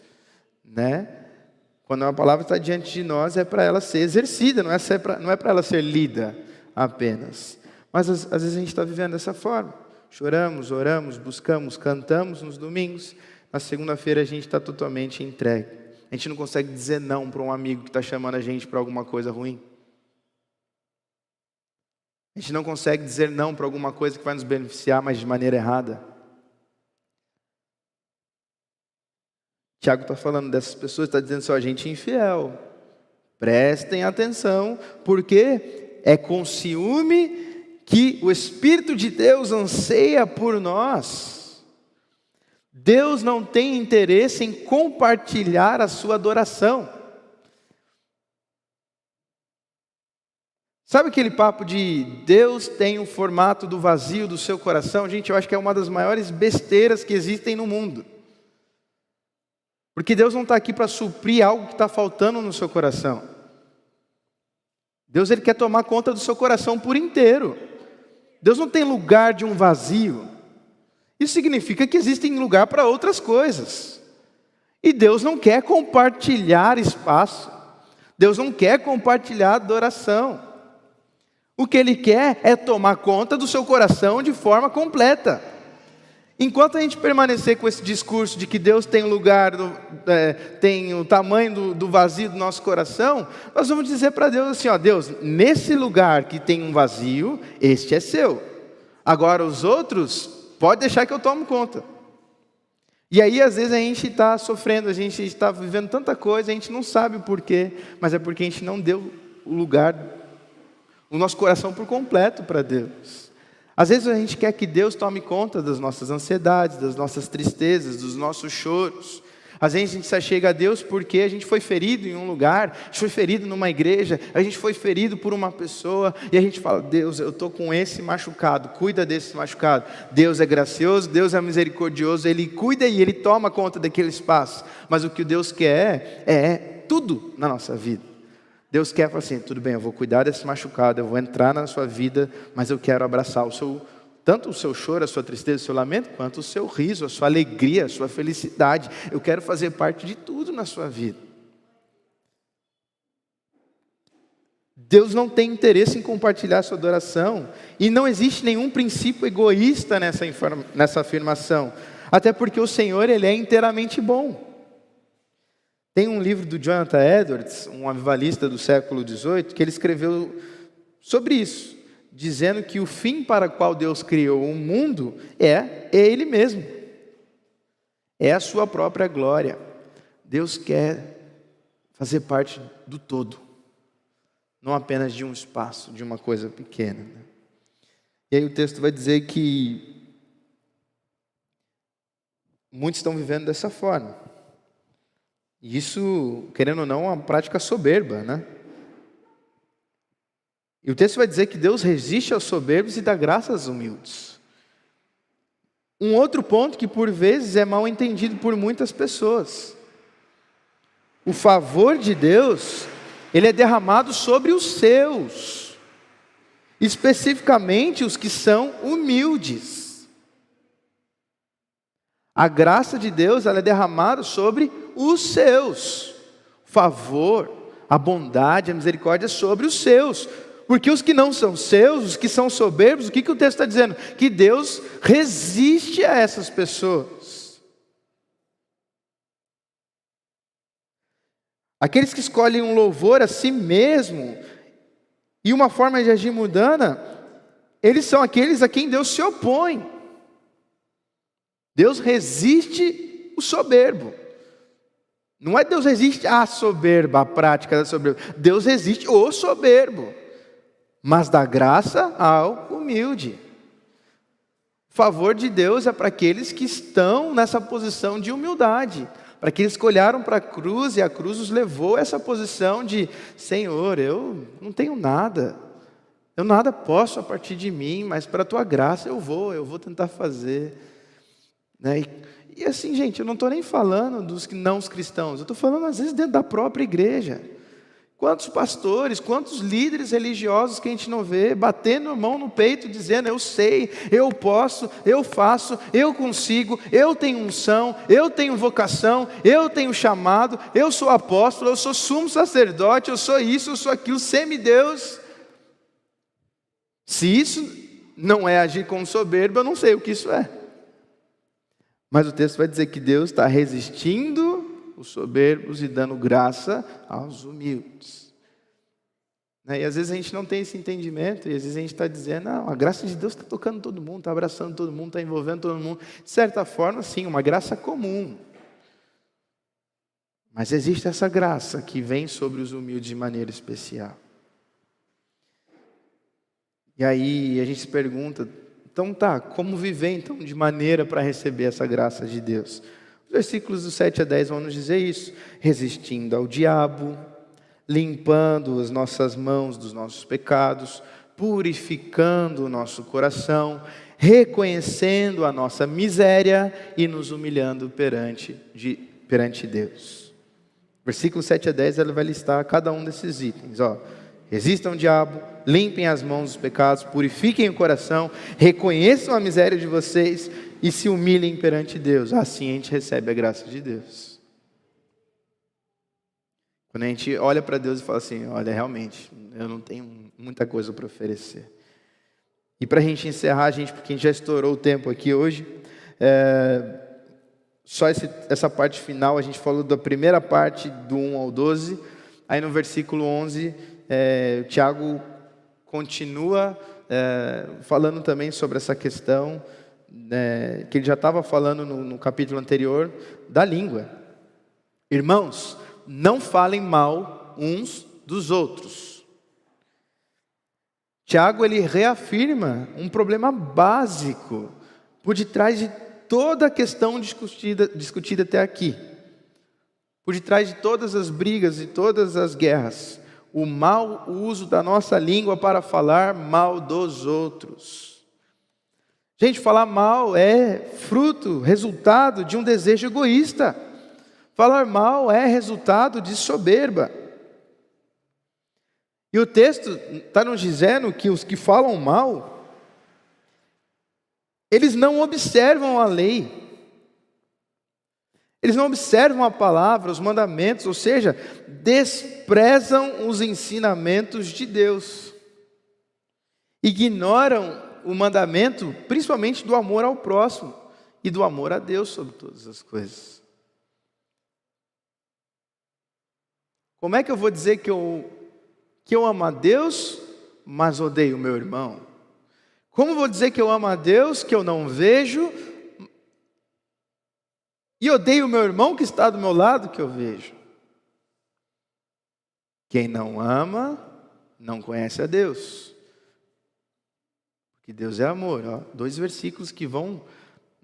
Quando uma palavra está diante de nós, é para ela ser exercida, não é para ela ser lida apenas. Mas às vezes a gente está vivendo dessa forma. Choramos, oramos, buscamos, cantamos nos domingos. Na segunda-feira a gente está totalmente entregue. A gente não consegue dizer não para um amigo que está chamando a gente para alguma coisa ruim. A gente não consegue dizer não para alguma coisa que vai nos beneficiar, mas de maneira errada. Tiago está falando dessas pessoas, está dizendo assim, ó, gente infiel. Prestem atenção, porque é com ciúme que o Espírito de Deus anseia por nós. Deus não tem interesse em compartilhar a sua adoração. Sabe aquele papo de Deus tem o formato do vazio do seu coração? Gente, eu acho que é uma das maiores besteiras que existem no mundo. Porque Deus não está aqui para suprir algo que está faltando no seu coração. Deus, Ele quer tomar conta do seu coração por inteiro. Deus não tem lugar de um vazio. Isso significa que existe lugar para outras coisas. E Deus não quer compartilhar espaço. Deus não quer compartilhar adoração. O que Ele quer é tomar conta do seu coração de forma completa. Enquanto a gente permanecer com esse discurso de que Deus tem lugar, tem o tamanho do vazio do nosso coração, nós vamos dizer para Deus assim, ó, Deus, nesse lugar que tem um vazio, este é seu. Agora os outros, pode deixar que eu tomo conta. E aí às vezes a gente está sofrendo, a gente está vivendo tanta coisa, a gente não sabe o porquê, mas é porque a gente não deu o lugar, o nosso coração por completo para Deus. Às vezes a gente quer que Deus tome conta das nossas ansiedades, das nossas tristezas, dos nossos choros. Às vezes a gente se achega a Deus porque a gente foi ferido em um lugar, a gente foi ferido numa igreja, a gente foi ferido por uma pessoa, e a gente fala, Deus, eu estou com esse machucado, cuida desse machucado. Deus é gracioso, Deus é misericordioso, Ele cuida e Ele toma conta daquele espaço. Mas o que Deus quer é tudo na nossa vida. Deus quer falar assim, tudo bem, eu vou cuidar desse machucado, eu vou entrar na sua vida, mas eu quero abraçar tanto o seu choro, a sua tristeza, o seu lamento, quanto o seu riso, a sua alegria, a sua felicidade. Eu quero fazer parte de tudo na sua vida. Deus não tem interesse em compartilhar a sua adoração, e não existe nenhum princípio egoísta nessa afirmação, até porque o Senhor, Ele é inteiramente bom. Tem um livro do Jonathan Edwards, um avivalista do século XVIII, que ele escreveu sobre isso, dizendo que o fim para o qual Deus criou o mundo é Ele mesmo, é a sua própria glória. Deus quer fazer parte do todo, não apenas de um espaço, de uma coisa pequena. E aí o texto vai dizer que muitos estão vivendo dessa forma. E isso, querendo ou não, é uma prática soberba, né? E o texto vai dizer que Deus resiste aos soberbos e dá graça aos humildes. Um outro ponto que por vezes é mal entendido por muitas pessoas. O favor de Deus, ele é derramado sobre os seus, especificamente os que são humildes. A graça de Deus, ela é derramada sobre os seus. O favor, a bondade, a misericórdia sobre os seus. Porque os que não são seus, os que são soberbos, o que o texto está dizendo? Que Deus resiste a essas pessoas. Aqueles que escolhem um louvor a si mesmo e uma forma de agir mundana, eles são aqueles a quem Deus se opõe. Deus resiste o soberbo. Não é Deus resiste a soberba, a prática da soberba. Deus resiste o soberbo, mas dá graça ao humilde. O favor de Deus é para aqueles que estão nessa posição de humildade, para aqueles que olharam para a cruz e a cruz os levou a essa posição de: Senhor, eu não tenho nada, eu nada posso a partir de mim, mas para a tua graça eu vou tentar fazer. Né? E assim, gente, eu não estou nem falando dos não os cristãos, eu estou falando às vezes dentro da própria igreja. Quantos pastores, quantos líderes religiosos que a gente não vê batendo a mão no peito, dizendo: eu sei, eu posso, eu faço, eu consigo, eu tenho unção, eu tenho vocação, eu tenho chamado, eu sou apóstolo, eu sou sumo sacerdote, eu sou isso, eu sou aquilo, semideus. Se isso não é agir com soberba, eu não sei o que isso é. Mas o texto vai dizer que Deus está resistindo os soberbos e dando graça aos humildes. E às vezes a gente não tem esse entendimento, e às vezes a gente está dizendo: não, a graça de Deus está tocando todo mundo, está abraçando todo mundo, está envolvendo todo mundo. De certa forma, sim, uma graça comum. Mas existe essa graça que vem sobre os humildes de maneira especial. E aí a gente se pergunta: então como viver então de maneira para receber essa graça de Deus? Os versículos do 7 a 10 vão nos dizer isso: resistindo ao diabo, limpando as nossas mãos dos nossos pecados, purificando o nosso coração, reconhecendo a nossa miséria e nos humilhando perante Deus. Versículos 7 a 10, ela vai listar cada um desses itens. Resistam ao diabo, limpem as mãos dos pecados, purifiquem o coração, reconheçam a miséria de vocês e se humilhem perante Deus. Assim a gente recebe a graça de Deus. Quando a gente olha para Deus e fala assim: olha, realmente, eu não tenho muita coisa para oferecer. E para a gente encerrar, porque a gente já estourou o tempo aqui hoje, só essa parte final, a gente falou da primeira parte do 1 ao 12, aí no versículo 11, o Tiago continua falando também sobre essa questão, que ele já estava falando no capítulo anterior, da língua. Irmãos, não falem mal uns dos outros. Tiago, ele reafirma um problema básico por detrás de toda a questão discutida até aqui, por detrás de todas as brigas e todas as guerras: o mau uso da nossa língua para falar mal dos outros. Gente, falar mal é resultado de um desejo egoísta. Falar mal é resultado de soberba. E o texto está nos dizendo que os que falam mal, eles não observam a lei. Eles não observam a palavra, os mandamentos, ou seja, desprezam os ensinamentos de Deus. Ignoram o mandamento, principalmente do amor ao próximo e do amor a Deus sobre todas as coisas. Como é que eu vou dizer que eu amo a Deus, mas odeio o meu irmão? Como vou dizer que eu amo a Deus, que eu não vejo, e odeio o meu irmão que está do meu lado, que eu vejo? Quem não ama, não conhece a Deus. Porque Deus é amor. Ó, 2 versículos que vão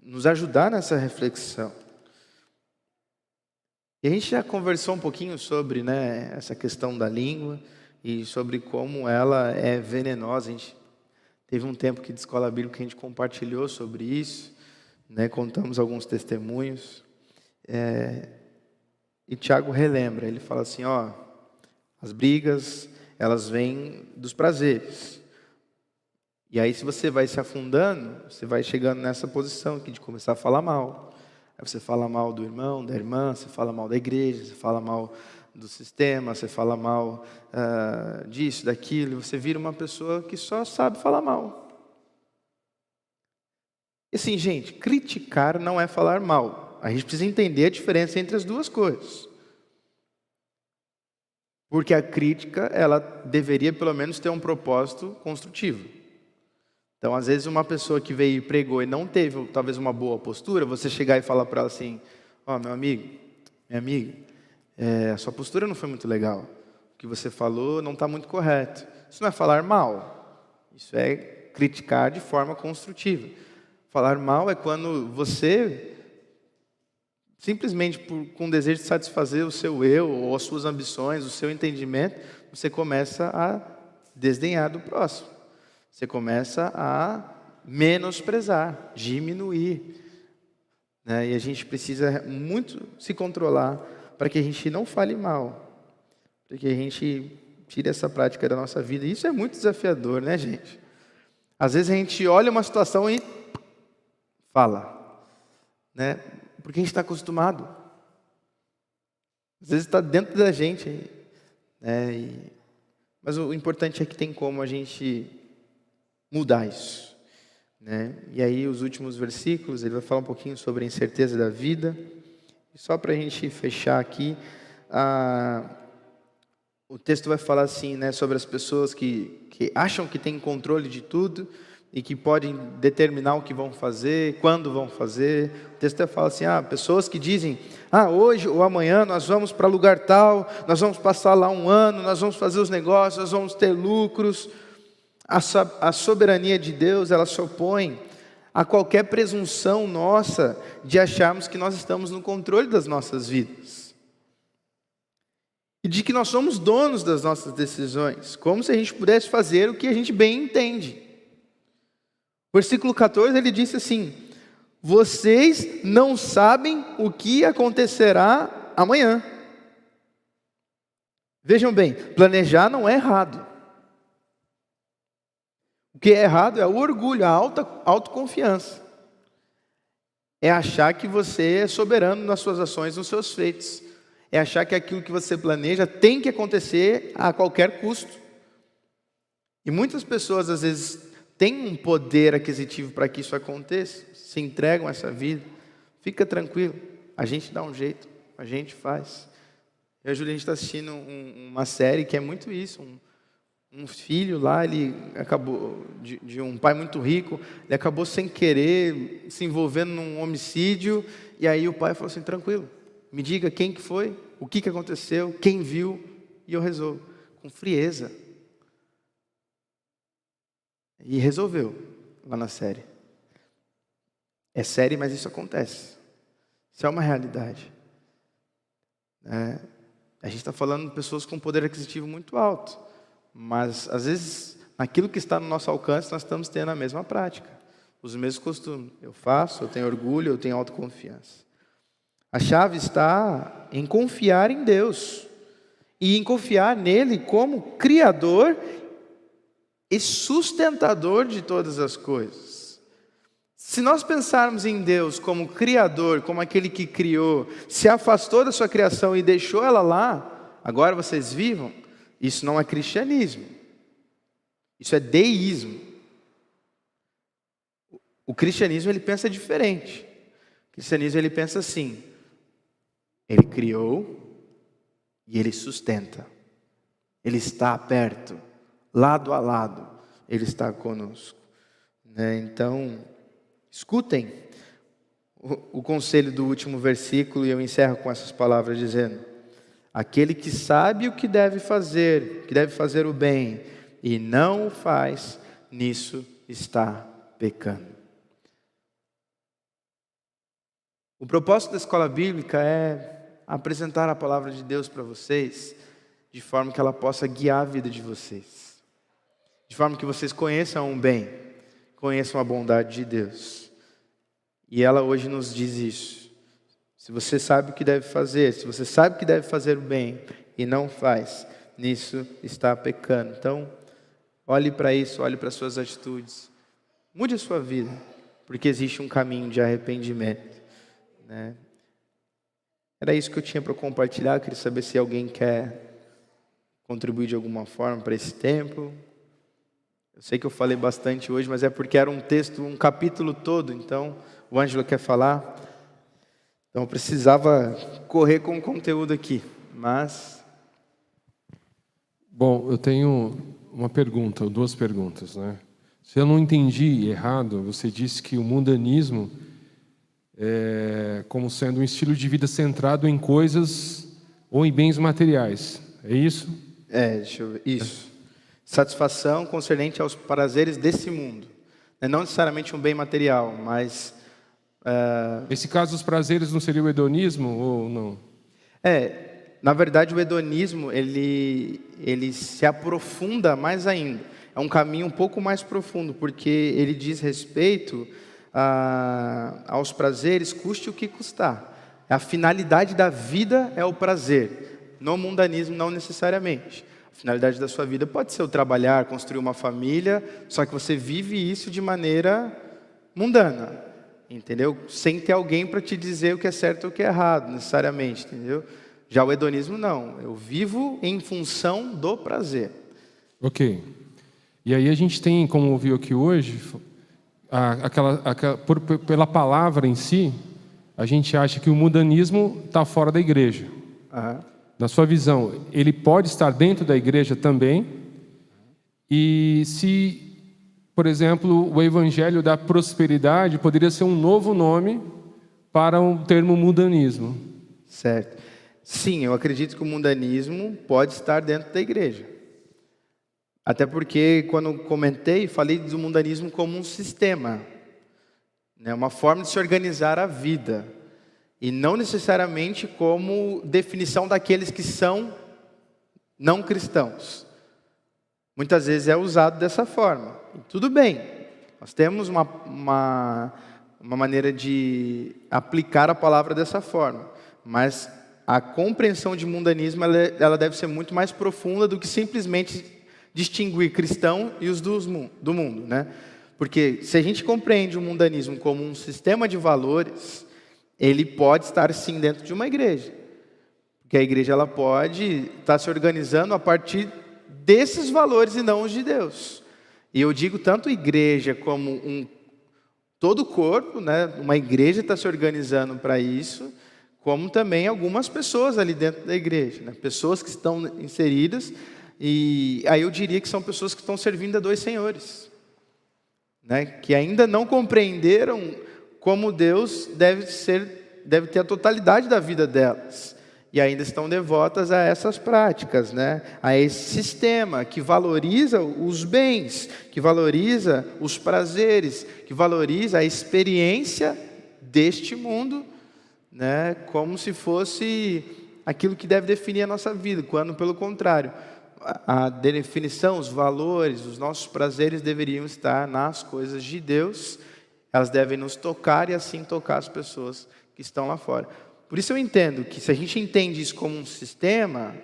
nos ajudar nessa reflexão. E a gente já conversou um pouquinho sobre, essa questão da língua e sobre como ela é venenosa. A gente teve um tempo que de escola bíblica que a gente compartilhou sobre isso, contamos alguns testemunhos. E Tiago relembra, ele fala assim, as brigas, elas vêm dos prazeres. E aí se você vai se afundando, você vai chegando nessa posição aqui de começar a falar mal. Aí você fala mal do irmão, da irmã, você fala mal da igreja, você fala mal do sistema, você fala mal disso, daquilo, você vira uma pessoa que só sabe falar mal. E assim, gente, criticar não é falar mal. A gente precisa entender a diferença entre as duas coisas. Porque a crítica, ela deveria pelo menos ter um propósito construtivo. Então, às vezes, uma pessoa que veio e pregou e não teve, talvez, uma boa postura, você chegar e falar para ela assim, meu amigo, minha amiga, a sua postura não foi muito legal. O que você falou não está muito correto. Isso não é falar mal. Isso é criticar de forma construtiva. Falar mal é quando você, simplesmente com o desejo de satisfazer o seu eu, ou as suas ambições, o seu entendimento, você começa a desdenhar do próximo. Você começa a menosprezar, diminuir. E a gente precisa muito se controlar para que a gente não fale mal. Para que a gente tire essa prática da nossa vida. E isso é muito desafiador, né, gente? Às vezes a gente olha uma situação e fala. Porque a gente está acostumado. Às vezes está dentro da gente. Mas o importante é que tem como a gente mudar isso. E aí os últimos versículos, ele vai falar um pouquinho sobre a incerteza da vida. E só para a gente fechar aqui, o texto vai falar assim, sobre as pessoas que acham que têm controle de tudo e que podem determinar o que vão fazer, quando vão fazer. O texto fala assim, pessoas que dizem, hoje ou amanhã nós vamos para lugar tal, nós vamos passar lá 1 ano, nós vamos fazer os negócios, nós vamos ter lucros. A soberania de Deus, ela se opõe a qualquer presunção nossa de acharmos que nós estamos no controle das nossas vidas. E de que nós somos donos das nossas decisões, como se a gente pudesse fazer o que a gente bem entende. Versículo 14, ele disse assim, vocês não sabem o que acontecerá amanhã. Vejam bem, planejar não é errado. O que é errado é o orgulho, a autoconfiança. É achar que você é soberano nas suas ações, nos seus feitos. É achar que aquilo que você planeja tem que acontecer a qualquer custo. E muitas pessoas, às vezes, têm um poder aquisitivo para que isso aconteça. Se entregam a essa vida. Fica tranquilo, a gente dá um jeito, a gente faz. Eu e a Júlia, a gente está assistindo uma série que é muito isso, um filho lá, ele acabou, de um pai muito rico, ele acabou sem querer, se envolvendo num homicídio, e aí o pai falou assim, tranquilo, me diga quem que foi, o que aconteceu, quem viu, e eu resolvo, com frieza. E resolveu, lá na série. É série, mas isso acontece. Isso é uma realidade. A gente está falando de pessoas com poder aquisitivo muito alto. Mas, às vezes, naquilo que está no nosso alcance, nós estamos tendo a mesma prática. Os mesmos costumes. Eu faço, eu tenho orgulho, eu tenho autoconfiança. A chave está em confiar em Deus. e em confiar nele como Criador e sustentador de todas as coisas. Se nós pensarmos em Deus como Criador, como aquele que criou, se afastou da sua criação e deixou ela lá, agora vocês vivam, isso não é cristianismo, isso é deísmo. O cristianismo, ele pensa diferente. O cristianismo, ele pensa assim: ele criou e ele sustenta, ele está perto, lado a lado, ele está conosco, né? Então, escutem o conselho do último versículo, e eu encerro com essas palavras dizendo: aquele que sabe o que deve fazer o bem e não o faz, nisso está pecando. O propósito da escola bíblica é apresentar a palavra de Deus para vocês, de forma que ela possa guiar a vida de vocês, de forma que vocês conheçam o bem, conheçam a bondade de Deus. E ela hoje nos diz isso: se você sabe o que deve fazer, se você sabe que deve fazer o bem e não faz, nisso está pecando. Então, olhe para isso, olhe para suas atitudes, mude a sua vida, porque existe um caminho de arrependimento, né? Era isso que eu tinha para compartilhar. Eu queria saber se alguém quer contribuir de alguma forma para esse tempo. Eu sei que eu falei bastante hoje, mas é porque era um texto, um capítulo todo. Então, o Ângelo quer falar. Então, eu precisava correr com o conteúdo aqui. Mas... Bom, eu tenho uma pergunta, ou duas perguntas, né? Se eu não entendi errado, você disse que o mundanismo como sendo um estilo de vida centrado em coisas ou em bens materiais. É isso? deixa eu ver. Isso. Satisfação concernente aos prazeres desse mundo. Não necessariamente um bem material, mas... Nesse caso, os prazeres não seria o hedonismo ou não? Na verdade, o hedonismo, ele se aprofunda mais ainda. É um caminho um pouco mais profundo, porque ele diz respeito aos prazeres, custe o que custar. A finalidade da vida é o prazer. No mundanismo, não necessariamente. A finalidade da sua vida pode ser o trabalhar, construir uma família, só que você vive isso de maneira mundana, entendeu? Sem ter alguém para te dizer o que é certo ou o que é errado, necessariamente, entendeu? Já o hedonismo, não. Eu vivo em função do prazer. Ok. E aí a gente tem, como ouviu aqui hoje... pela palavra em si, a gente acha que o mundanismo está fora da igreja. Na sua visão, ele pode estar dentro da igreja também? E se, por exemplo, o evangelho da prosperidade poderia ser um novo nome para o termo mundanismo? Certo. Sim, eu acredito que o mundanismo pode estar dentro da igreja. Até porque, quando comentei, falei do mundanismo como um sistema, né? Uma forma de se organizar a vida, e não necessariamente como definição daqueles que são não cristãos. Muitas vezes é usado dessa forma, e tudo bem, nós temos uma maneira de aplicar a palavra dessa forma, mas a compreensão de mundanismo ela deve ser muito mais profunda do que simplesmente distinguir cristão e os do mundo, né? Porque se a gente compreende o mundanismo como um sistema de valores, ele pode estar sim dentro de uma igreja. Porque a igreja ela pode estar se organizando a partir desses valores e não os de Deus. E eu digo tanto igreja como todo o corpo, né? Uma igreja está se organizando para isso, como também algumas pessoas ali dentro da igreja, né? Pessoas que estão inseridas. E aí eu diria que são pessoas que estão servindo a dois senhores, né? Que ainda não compreenderam como Deus deve ter a totalidade da vida delas, e ainda estão devotas a essas práticas, né? A esse sistema que valoriza os bens, que valoriza os prazeres, que valoriza a experiência deste mundo, né? Como se fosse aquilo que deve definir a nossa vida, quando pelo contrário, a definição, os valores, os nossos prazeres deveriam estar nas coisas de Deus. Elas devem nos tocar e assim tocar as pessoas que estão lá fora. Por isso eu entendo que se a gente entende isso como um sistema,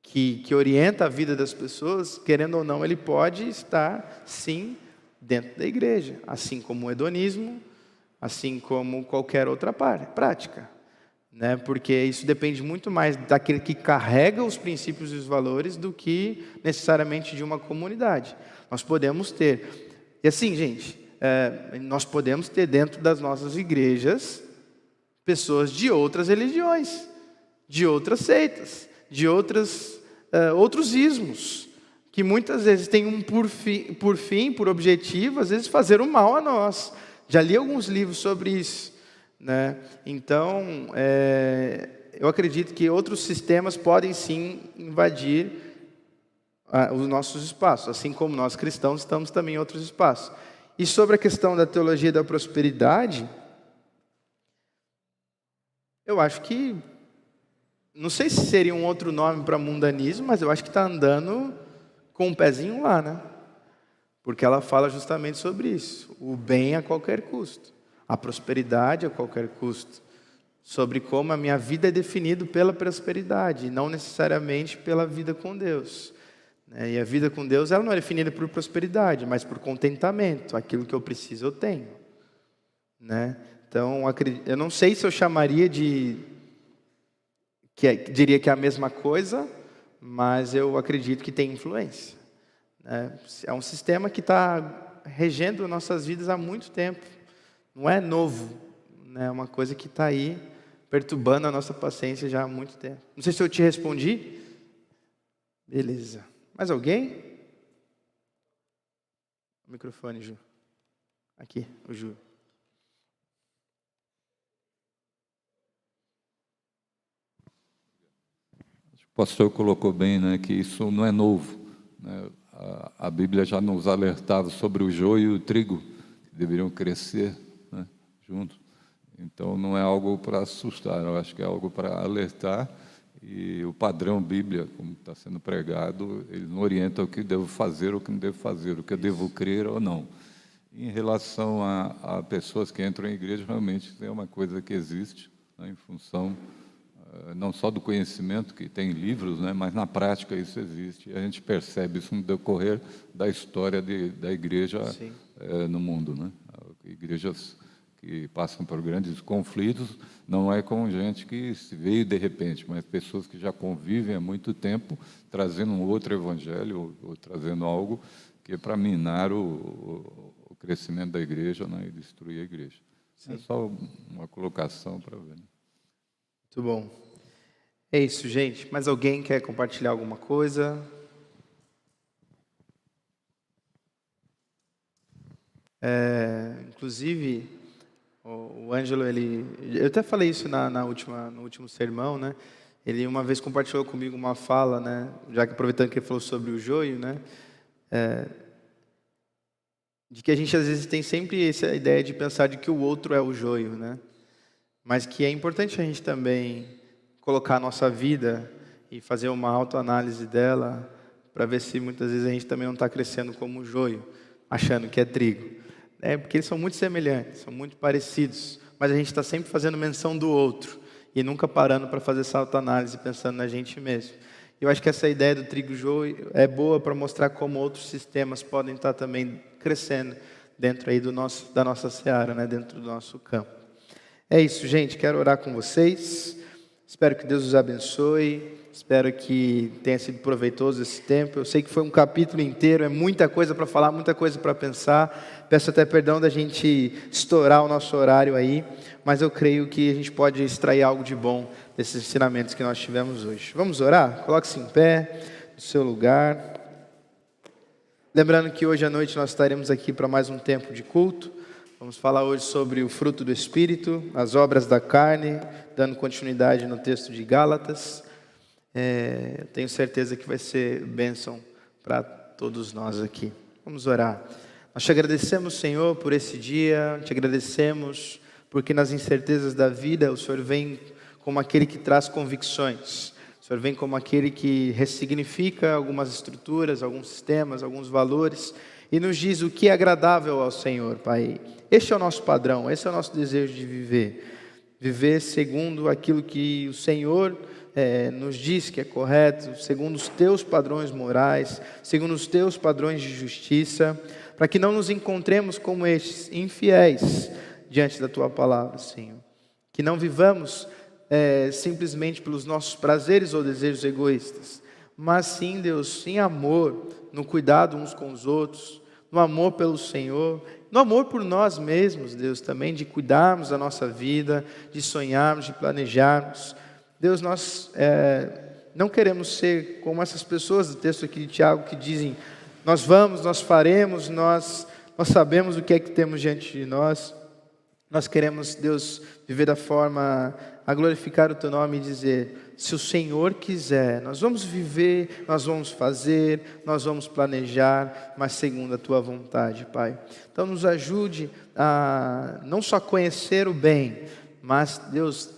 que orienta a vida das pessoas, querendo ou não, ele pode estar, sim, dentro da igreja, assim como o hedonismo, assim como qualquer outra prática, né? Porque isso depende muito mais daquele que carrega os princípios e os valores do que necessariamente de uma comunidade. Nós podemos ter, e assim, gente, nós podemos ter dentro das nossas igrejas pessoas de outras religiões, de outras seitas, de outros ismos, que muitas vezes têm por objetivo, às vezes, fazer o mal a nós. Já li alguns livros sobre isso, né? Então, eu acredito que outros sistemas podem sim invadir os nossos espaços, assim como nós cristãos estamos também em outros espaços. E sobre a questão da teologia da prosperidade, eu acho que, não sei se seria um outro nome para mundanismo, mas eu acho que está andando com um pezinho lá, né? Porque ela fala justamente sobre isso, o bem a qualquer custo, a prosperidade a qualquer custo, sobre como a minha vida é definida pela prosperidade, e não necessariamente pela vida com Deus. E a vida com Deus, ela não é definida por prosperidade, mas por contentamento, aquilo que eu preciso eu tenho, né? Então, eu não sei se eu chamaria diria que é a mesma coisa, mas eu acredito que tem influência. É um sistema que está regendo nossas vidas há muito tempo. Não é novo, né? É uma coisa que está aí perturbando a nossa paciência já há muito tempo. Não sei se eu te respondi. Beleza. Mais alguém? O microfone, Ju. Aqui, o Ju. O pastor colocou bem, né, que isso não é novo, né? A Bíblia já nos alertava sobre o joio e o trigo, que deveriam crescer, né, juntos. Então, não é algo para assustar, eu acho que é algo para alertar. E o padrão Bíblia, como está sendo pregado, ele não orienta o que devo fazer ou o que não devo fazer, o que eu devo crer ou não. Em relação a pessoas que entram em igreja, realmente é uma coisa que existe, né, em função não só do conhecimento, que tem livros, né, mas na prática isso existe. E a gente percebe isso no decorrer da história da igreja no mundo, né? Igrejas que passam por grandes conflitos, não é com gente que veio de repente, mas pessoas que já convivem há muito tempo, trazendo um outro evangelho, ou trazendo algo que é para minar o crescimento da igreja, né, e destruir a igreja. Sim. É só uma colocação para ver. Muito bom. É isso, gente. Mais alguém quer compartilhar alguma coisa? Inclusive, o Ângelo, eu até falei isso no último sermão, né? Ele uma vez compartilhou comigo uma fala, né? Já que aproveitando que ele falou sobre o joio, né? De que a gente às vezes tem sempre essa ideia de pensar de que o outro é o joio, né? Mas que é importante a gente também colocar a nossa vida e fazer uma autoanálise dela, para ver se muitas vezes a gente também não está crescendo como joio, achando que é trigo. Porque eles são muito semelhantes, são muito parecidos, mas a gente está sempre fazendo menção do outro, e nunca parando para fazer essa autoanálise, pensando na gente mesmo. Eu acho que essa ideia do trigo-joio é boa para mostrar como outros sistemas podem estar também crescendo dentro aí da nossa seara, né? Dentro do nosso campo. É isso, gente. Quero orar com vocês. Espero que Deus os abençoe. Espero que tenha sido proveitoso esse tempo. Eu sei que foi um capítulo inteiro, é muita coisa para falar, muita coisa para pensar. Peço até perdão da gente estourar o nosso horário aí, mas eu creio que a gente pode extrair algo de bom desses ensinamentos que nós tivemos hoje. Vamos orar? Coloque-se em pé, no seu lugar. Lembrando que hoje à noite nós estaremos aqui para mais um tempo de culto. Vamos falar hoje sobre o fruto do Espírito, as obras da carne, dando continuidade no texto de Gálatas. Tenho certeza que vai ser bênção para todos nós aqui. Vamos orar. Nós te agradecemos, Senhor, por esse dia, te agradecemos porque nas incertezas da vida o Senhor vem como aquele que traz convicções, o Senhor vem como aquele que ressignifica algumas estruturas, alguns sistemas, alguns valores e nos diz o que é agradável ao Senhor, Pai. Este é o nosso padrão, esse é o nosso desejo de viver segundo aquilo que o Senhor nos diz que é correto, segundo os teus padrões morais, segundo os teus padrões de justiça, para que não nos encontremos como estes, infiéis diante da tua palavra, Senhor. Que não vivamos simplesmente pelos nossos prazeres ou desejos egoístas, mas sim, Deus, em amor, no cuidado uns com os outros, no amor pelo Senhor, no amor por nós mesmos, Deus, também de cuidarmos da nossa vida, de sonharmos, de planejarmos. Deus, nós não queremos ser como essas pessoas do texto aqui de Tiago que dizem: nós vamos, nós faremos, nós sabemos o que é que temos diante de nós. Nós queremos, Deus, viver da forma a glorificar o teu nome e dizer: se o Senhor quiser, nós vamos viver, nós vamos fazer, nós vamos planejar, mas segundo a tua vontade, Pai. Então nos ajude a não só conhecer o bem, mas, Deus,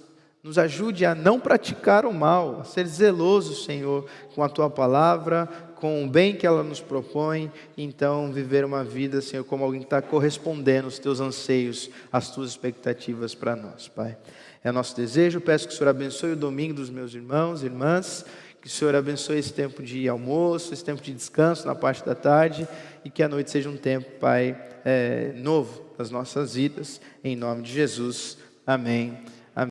nos ajude a não praticar o mal, a ser zeloso, Senhor, com a tua palavra, com o bem que ela nos propõe, então viver uma vida, Senhor, como alguém que está correspondendo aos teus anseios, às tuas expectativas para nós, Pai. É nosso desejo. Peço que o Senhor abençoe o domingo dos meus irmãos e irmãs, que o Senhor abençoe esse tempo de almoço, esse tempo de descanso na parte da tarde, e que a noite seja um tempo, Pai, novo das nossas vidas, em nome de Jesus. Amém.